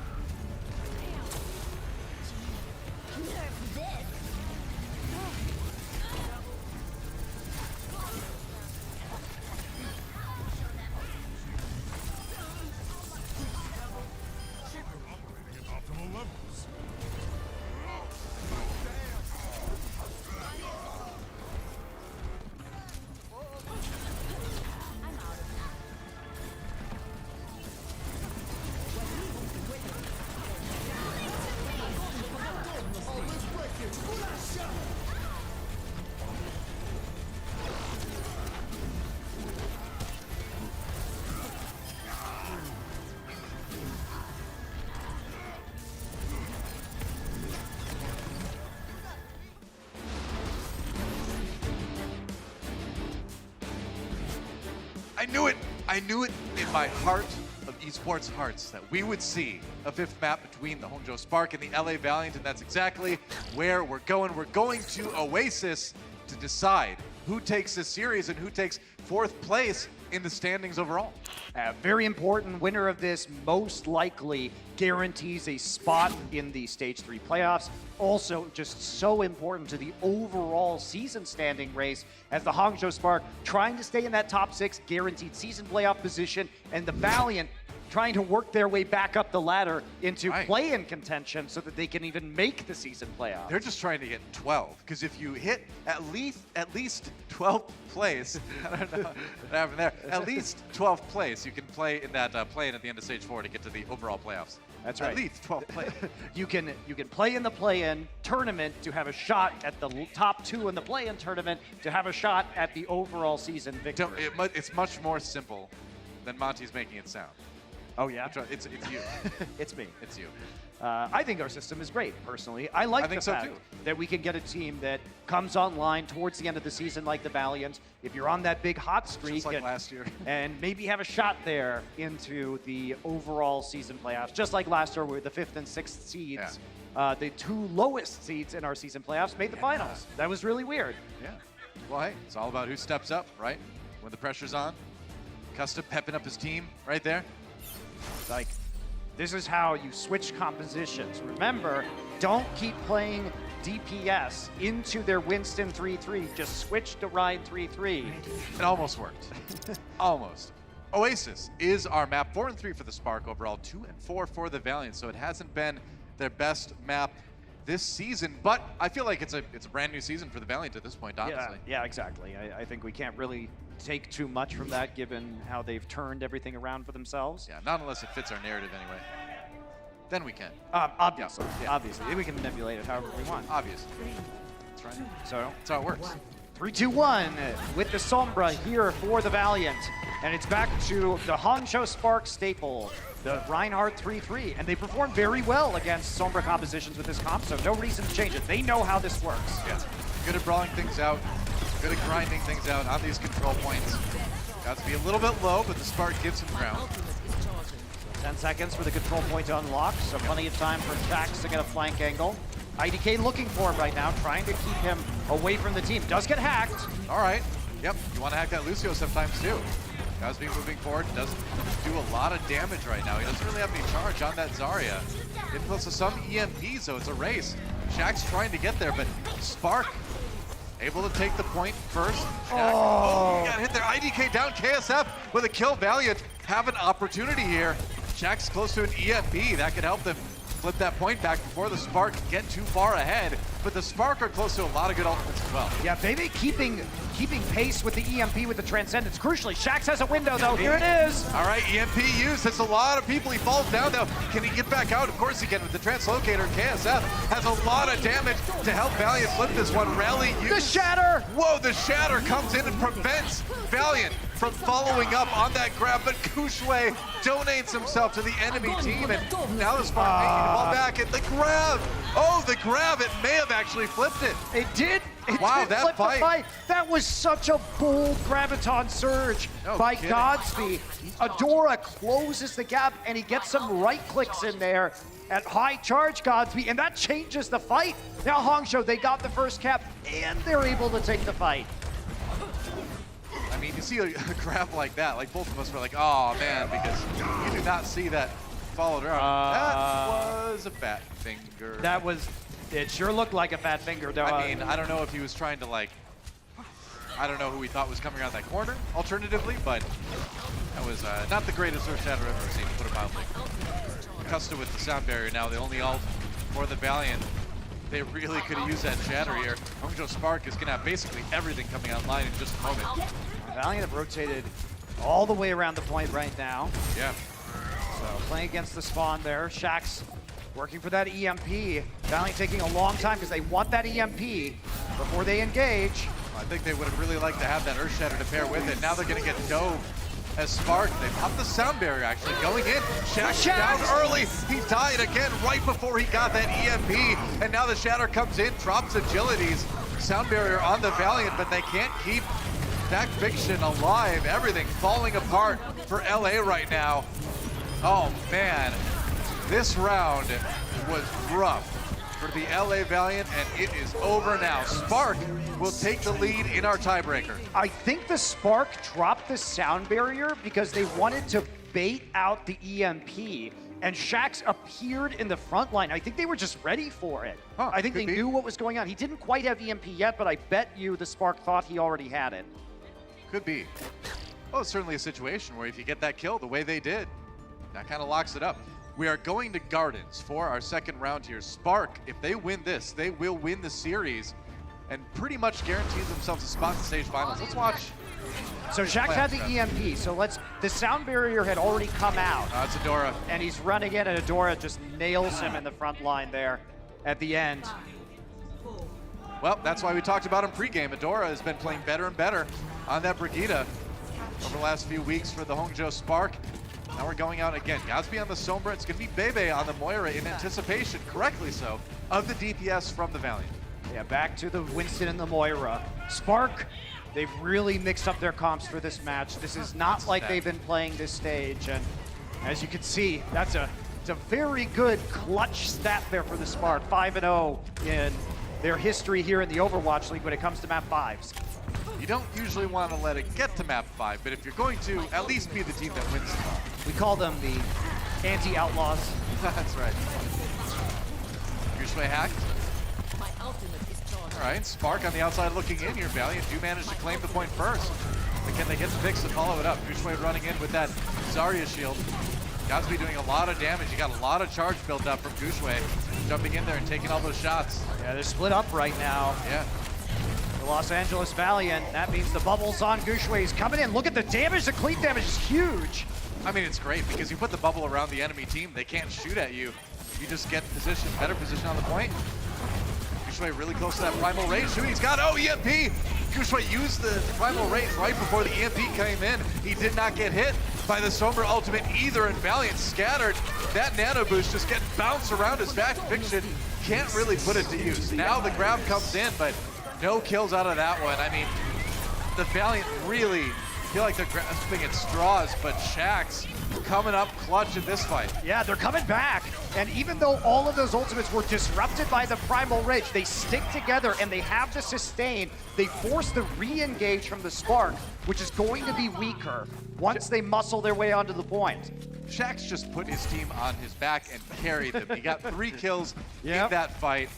I knew it in my heart of esports hearts that we would see a 5th map between the Hangzhou Spark and the LA Valiant, and that's exactly where we're going. We're going to Oasis to decide who takes this series and who takes 4th place in the standings overall. Very important. Winner of this most likely guarantees a spot in the Stage 3 playoffs. Also, just so important to the overall season standing race, as the Hangzhou Spark trying to stay in that top 6 guaranteed season playoff position, and the Valiant trying to work their way back up the ladder into play-in contention so that they can even make the season playoff. They're just trying to get 12, because if you hit at least 12th place, I don't know what happened there, at least 12th place, you can play in that play-in at the end of Stage 4 to get to the overall playoffs. That's right. At least 12th place. You can play in the play-in tournament to have a shot at the top 2 in the play-in tournament to have a shot at the overall season victory. It's much more simple than Monty's making it sound. Oh yeah? It's you. It's me. It's you. I think our system is great, personally. I like the fact that we can get a team that comes online towards the end of the season like the Valiant. If you're on that big hot streak, just like last year, and maybe have a shot there into the overall season playoffs, just like last year with the 5th and 6th seeds. Yeah. The 2 lowest seeds in our season playoffs made the finals. That was really weird. Yeah. Well, hey, it's all about who steps up, right? When the pressure's on. Custom pepping up his team right there. Like, This is how you switch compositions. Remember, don't keep playing DPS into their Winston 3-3. Just switch to Ryan 3-3. It almost worked. Almost. Oasis is our map. 4-3 for the Spark overall, 2-4 for the Valiant. So it hasn't been their best map this season, but I feel like it's a brand new season for the Valiant at this point, honestly. Yeah, exactly. I think we can't really take too much from that given how they've turned everything around for themselves. Yeah, not unless it fits our narrative anyway. Then we can. Obviously, Yeah. obviously. We can manipulate it however we want. Obviously. That's right. So That's how it works. 3-2-1 with the Sombra here for the Valiant. And it's back to the Hangzhou Spark staple, the Reinhardt 3-3. And they perform very well against Sombra compositions with this comp, so no reason to change it. They know how this works. Yeah. Good at brawling things out. Good at grinding things out on these control points. Got to be a little bit low, but the Spark gives him ground. 10 seconds for the control point to unlock, so plenty of time for Shax to get a flank angle. IDK looking for him right now, trying to keep him away from the team. Does get hacked. All right. Yep. You want to hack that Lucio sometimes too. Gosby moving forward, doesn't do a lot of damage right now. He doesn't really have any charge on that Zarya. It puts some EMPs, so it's a race. Shax's trying to get there, but Spark able to take the point first. Shaq, he got hit there. IDK down. KSF with a kill. Valiant have an opportunity here. Shaq's close to an EMP. That could help them flip that point back before the Spark get too far ahead. But the Spark are close to a lot of good ultimates as well. Yeah, Baby keeping pace with the EMP with the Transcendence. Crucially, Shax has a window though. Here it is. All right, EMP used. That's a lot of people. He falls down though. Can he get back out? Of course he can with the Translocator. KSF has a lot of damage to help Valiant flip this one. Rally used. The Shatter. Whoa, the Shatter comes in and prevents Valiant from following up on that grab, but Kushui donates himself to the enemy team, and now the Spark making the ball back at the grab. Oh, the grab, it may have actually flipped it. It did. Wow, did that flip fight. The fight. That was such a bold graviton surge by kidding. Godsby. Adora closes the gap, and he gets some right clicks in there at high charge Godsby, and that changes the fight. Now Hangzhou, they got the first cap, and they're able to take the fight. I mean, you see a grab like that, like both of us were like, oh man, because you did not see that followed around. That was a fat finger. That was, it sure looked like a fat finger though. I mean, I don't know if he was trying to like, I don't know who he thought was coming around that corner, alternatively, but that was not the greatest Earth Shatter I've ever seen, to put it mildly. Custa with the sound barrier now, the only ult for the Valiant. They really could have used that Shatter here. Hangzhou Spark is going to have basically everything coming online in just a moment. Valiant have rotated all the way around the point right now. Yeah. So playing against the spawn there. Shax working for that EMP. Valiant taking a long time because they want that EMP before they engage. I think they would have really liked to have that Earth Shatter to pair with it. Now they're going to get dove as Spark. They popped the sound barrier actually going in. Shax down early. He died again right before he got that EMP. And now the Shatter comes in, drops agilities. Sound barrier on the Valiant, but they can't keep that Fiction alive. Everything falling apart for LA right now. Oh man, this round was rough for the LA Valiant, and it is over now. Spark will take the lead in our tiebreaker. I think the Spark dropped the sound barrier because they wanted to bait out the EMP, and Shax appeared in the front line. I think they were just ready for it. I think they knew what was going on. He didn't quite have EMP yet, but I bet you the Spark thought he already had it. Could be. Well, it's certainly a situation where if you get that kill the way they did, that kind of locks it up. We are going to Gardens for our second round here. Spark, if they win this, they will win the series and pretty much guarantee themselves a spot in the stage finals. Let's watch. So Shax had the EMP, so the sound barrier had already come out. It's Adora. And he's running in, and Adora just nails him in the front line there at the end. Well, that's why we talked about him pregame. Adora has been playing better and better on that Brigitte over the last few weeks for the Hangzhou Spark. Now we're going out again. Gatsby on the Sombra. It's going to be Bebe on the Moira in anticipation, correctly so, of the DPS from the Valiant. Yeah, back to the Winston and the Moira. Spark, they've really mixed up their comps for this match. This is not like they've been playing this stage. And as you can see, it's a very good clutch stat there for the Spark. 5-0 in their history here in the Overwatch League when it comes to map 5s. You don't usually want to let it get to map 5, but if you're going to, at least be the team that wins the ball. We call them the Anti-outlaws. That's right. Gushue hacked. My ultimate is charging. All right, Spark on the outside looking in here. Valiant do manage to claim the point first. But can they get the picks to follow it up? Gushue running in with that Zarya shield. Godsby doing a lot of damage. You got a lot of charge built up from Gushue. Jumping in there and taking all those shots. Yeah, they're split up right now. Yeah. The Los Angeles Valiant, that means the bubbles on Gushue is coming in. Look at the damage, the cleat damage is huge. I mean, it's great because you put the bubble around the enemy team. They can't shoot at you. You just get position, better position on the point. Gushue really close to that Primal Rage shooting. He's got, EMP! Gushue used the Primal Rage right before the EMP came in. He did not get hit by the Sombra ultimate either, and Valiant scattered. That nano boost just getting bounced around his back. Fiction can't really put it to use. Now the grab comes in, but no kills out of that one. I mean, the Valiant really feel like they're grasping at straws, but Shaxx coming up clutch in this fight. Yeah, they're coming back. And even though all of those ultimates were disrupted by the Primal Rage, they stick together and they have the sustain. They force the re-engage from the Spark, which is going to be weaker once they muscle their way onto the point. Shaxx just put his team on his back and carried them. He got 3 kills in that fight.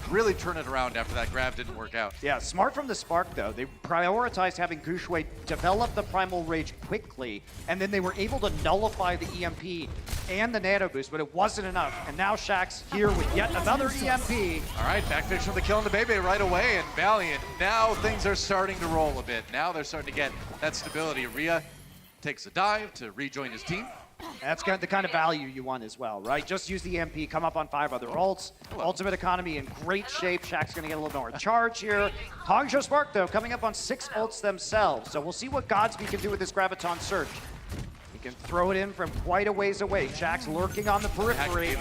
Really turn it around after that grab didn't work out. Yeah, smart from the Spark though. They prioritized having Gushue develop the Primal Rage quickly, and then they were able to nullify the EMP and the Nano Boost, but it wasn't enough. And now Shaxx here with yet another EMP. All right, backfish from the kill on the Bebe right away, and Valiant, now things are starting to roll a bit. Now they're starting to get that stability. Rhea takes a dive to rejoin his team. That's the kind of value you want as well, right? Just use the EMP, come up on 5 other ults. Ultimate economy in great shape. Shaxx gonna get a little more charge here. Hangzhou Spark, though, coming up on 6 ults themselves. So we'll see what Godsby can do with this Graviton Surge. He can throw it in from quite a ways away. Shaxx lurking on the periphery.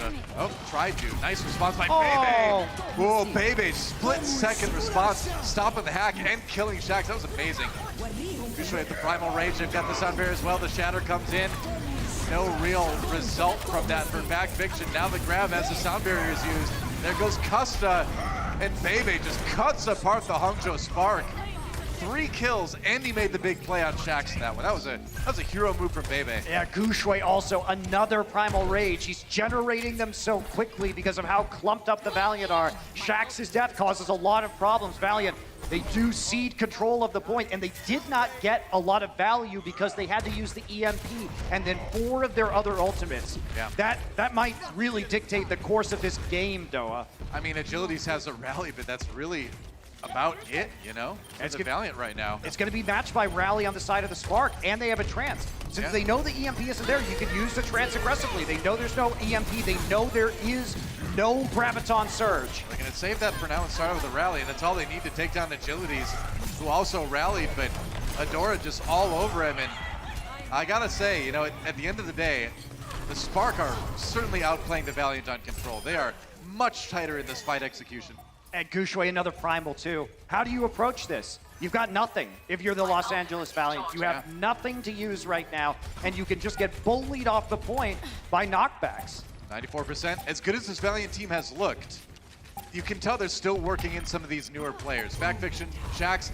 Tried to. Nice response by Bebe. Oh, Bebe, split-second response, stopping the hack and killing Shaxx. That was amazing. Gushue at the Primal Rage. They've got the Sunbear as well. The Shatter comes in. No real result from that for Backfiction. Now the grab as the sound barrier is used. There goes Custa, and Bebe just cuts apart the Hangzhou Spark. 3 kills, and he made the big play on Shaxx in that one. That was a hero move from Bebe. Yeah, Gushue also another Primal Rage. He's generating them so quickly because of how clumped up the Valiant are. Shaxx's death causes a lot of problems. Valiant, they do cede control of the point, and they did not get a lot of value because they had to use the EMP and then 4 of their other ultimates. Yeah. That might really dictate the course of this game, Doa. I mean, Agilities has a rally, but that's really about it, you know? It's Valiant right now. It's going to be matched by Rally on the side of the Spark, and they have a Trance. Since they know the EMP isn't there, you can use the Trance aggressively. They know there's no EMP. They know there is no Graviton Surge. They're going to save that for now and start with a Rally, and that's all they need to take down Agilities, who also rallied, but Adora just all over him. And I got to say, you know, at the end of the day, the Spark are certainly outplaying the Valiant on control. They are much tighter in this fight execution. And Gushue, another Primal too. How do you approach this? You've got nothing if you're the Los Angeles Valiant. You have nothing to use right now, and you can just get bullied off the point by knockbacks. 94%. As good as this Valiant team has looked, you can tell they're still working in some of these newer players. Backfiction, Shaxx,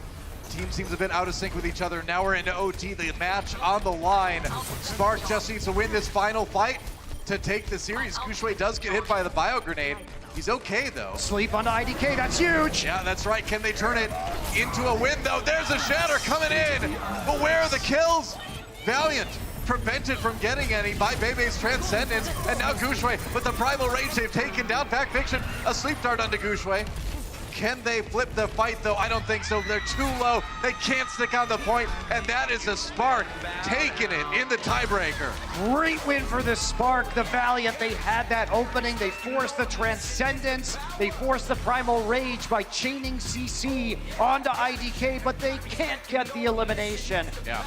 team seems a bit out of sync with each other. Now we're into OT, the match on the line. Spark just needs to win this final fight to take the series. Gushue does get hit by the bio grenade. He's okay though. Sleep on IDK, that's huge. Yeah, that's right. Can they turn it into a win though? There's a Shatter coming in. But where are the kills? Valiant prevented from getting any by Bebe's Transcendence. And now Gushue with the Primal Rage, they've taken down Backfiction. A sleep dart onto Gushue. Can they flip the fight though? I don't think so. They're too low. They can't stick on the point. And that is a Spark taking it in the tiebreaker. Great win for the Spark, the Valiant. They had that opening. They forced the Transcendence. They forced the Primal Rage by chaining CC onto IDK, but they can't get the elimination. Yeah.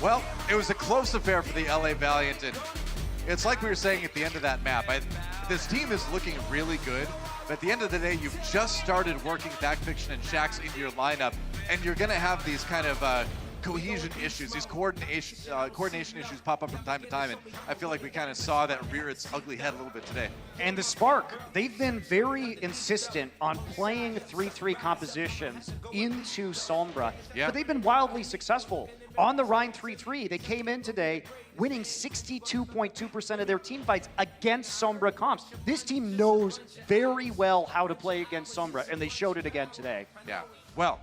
Well, it was a close affair for the LA Valiant, and it's like we were saying at the end of that map. This team is looking really good, but at the end of the day, you've just started working Backfiction and Shaxx into your lineup, and you're going to have these kind of cohesion issues, these coordination issues pop up from time to time, and I feel like we kind of saw that rear its ugly head a little bit today. And the Spark, they've been very insistent on playing 3-3 compositions into Sombra, but they've been wildly successful. On the Rhine 3-3, they came in today winning 62.2% of their team fights against Sombra comps. This team knows very well how to play against Sombra, and they showed it again today. Yeah, well,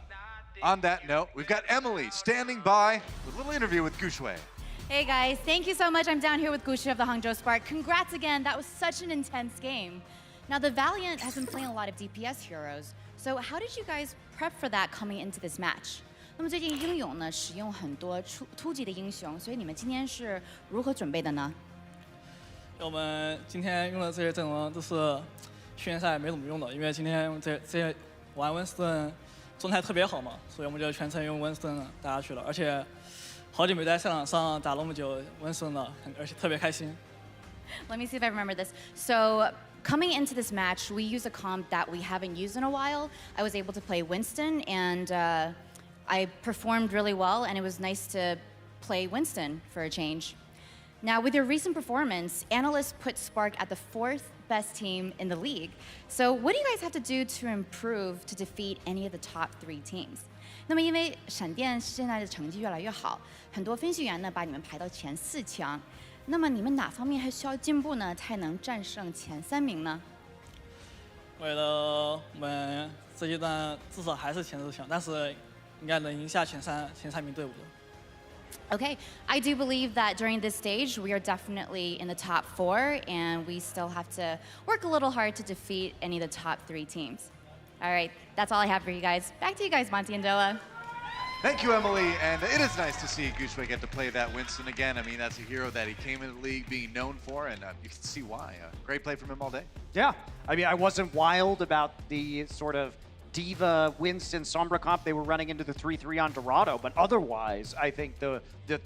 on that note, we've got Emily standing by with a little interview with Gushui. Hey guys, thank you so much. I'm down here with Gushui of the Hangzhou Spark. Congrats again, that was such an intense game. Now the Valiant has been playing a lot of DPS heroes, so how did you guys prep for that coming into this match? 那么最近英勇呢使用很多突击的英雄，所以你们今天是如何准备的呢？我们今天用的这些阵容都是训练赛没怎么用的，因为今天用这些玩温斯顿状态特别好嘛，所以我们就全程用温斯顿打下去了，而且好久没在赛场上打那么久温斯顿了，而且特别开心。Let me see if I remember this. So coming into this match, we use a comp that we haven't used in a while. I was able to play Winston, and I performed really well, and it was nice to play Winston for a change. Now, with your recent performance, analysts put Spark at the 4th best team in the league. So what do you guys have to do to improve to defeat any of the top 3 teams? 那么因为闪电现在的成绩越来越好，很多分析员呢把你们排到前4强。那么你们哪方面还需要进步呢，才能战胜前3名呢？为了我们这阶段至少还是前4强，但是应该能赢下前3名队伍的。Okay, I do believe that during this stage, we are definitely in the top 4, and we still have to work a little hard to defeat any of the top 3 teams. All right, that's all I have for you guys. Back to you guys, Monty and Dilla. Thank you, Emily, and it is nice to see Gushui get to play that Winston again. I mean, that's a hero that he came in the league being known for, and you can see why. Great play from him all day. Yeah, I mean, I wasn't wild about the sort of Diva, Winston, Sombra comp they were running into the 3-3 on Dorado, but otherwise, I think the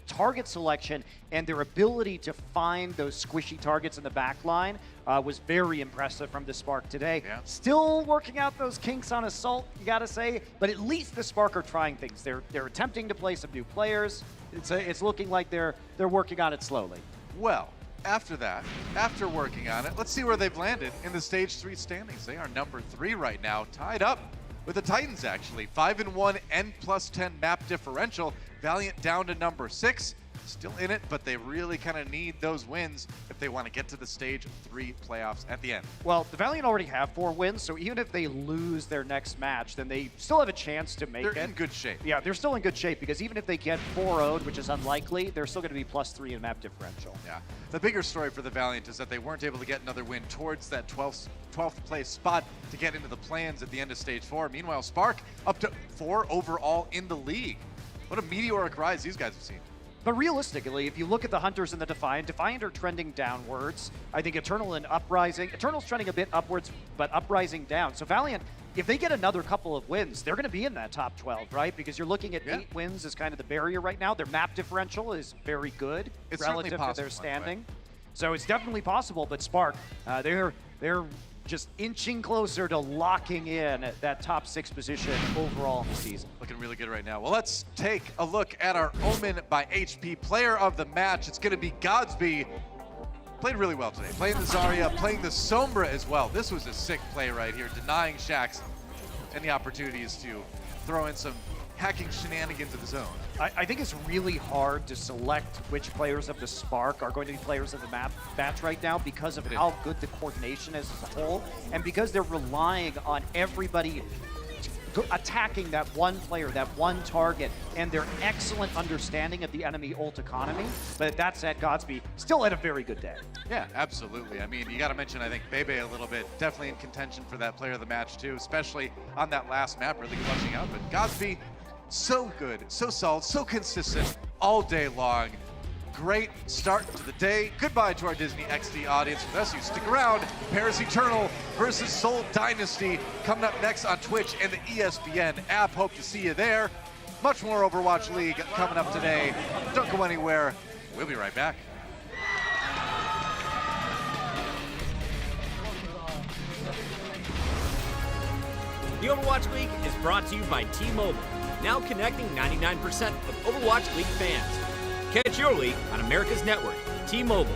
target selection and their ability to find those squishy targets in the back line was very impressive from the Spark today. Yeah. Still working out those kinks on Assault, you gotta say, but at least the Spark are trying things. They're attempting to play some new players. It's looking like they're working on it slowly. Well, after that, after working on it, let's see where they've landed in the Stage 3 standings. They are number 3 right now, tied up with the Titans, actually. 5-1, N+10 map differential. Valiant down to number 6. Still in it, but they really kind of need those wins if they want to get to the Stage 3 playoffs at the end. Well, the Valiant already have 4 wins, so even if they lose their next match, then they still have a chance to make it. They're in good shape. Yeah, they're still in good shape, because even if they get 4-0'd, which is unlikely, they're still going to be +3 in map differential. Yeah. The bigger story for the Valiant is that they weren't able to get another win towards that 12th place spot to get into the plans at the end of Stage 4. Meanwhile, Spark up to 4 overall in the league. What a meteoric rise these guys have seen. But realistically, if you look at the Hunters and the Defiant are trending downwards. I think Eternal and Uprising, Eternal's trending a bit upwards, but Uprising down. So Valiant, if they get another couple of wins, they're going to be in that top 12, right? Because you're looking at 8 wins as kind of the barrier right now. Their map differential is very good relative to their standing. So it's definitely possible, but Spark, they're just inching closer to locking in that top 6 position overall in the season. Looking really good right now. Well, let's take a look at our Omen by HP player of the match. It's going to be Godsby. Played really well today. Playing the Zarya, playing the Sombra as well. This was a sick play right here, denying Shaxx any opportunities to throw in some hacking shenanigans of his own. I think it's really hard to select which players of the Spark are going to be players of the match right now because of how good the coordination is as a whole, and because they're relying on everybody attacking that one player, that one target, and their excellent understanding of the enemy ult economy. But that said, Godsby still had a very good day. Yeah, absolutely. I mean, you got to mention, I think, Bebe a little bit. Definitely in contention for that player of the match, too, especially on that last map, really clutching out. But Godsby, so good, so solid, so consistent all day long. Great start to the day. Goodbye to our Disney XD audience. For us, you stick around. Paris Eternal versus Seoul Dynasty coming up next on Twitch and the ESPN app. Hope to see you there. Much more Overwatch League coming up today. Don't go anywhere. We'll be right back. The Overwatch League is brought to you by T-Mobile, now connecting 99% of Overwatch League fans. Catch your league on America's network, T-Mobile.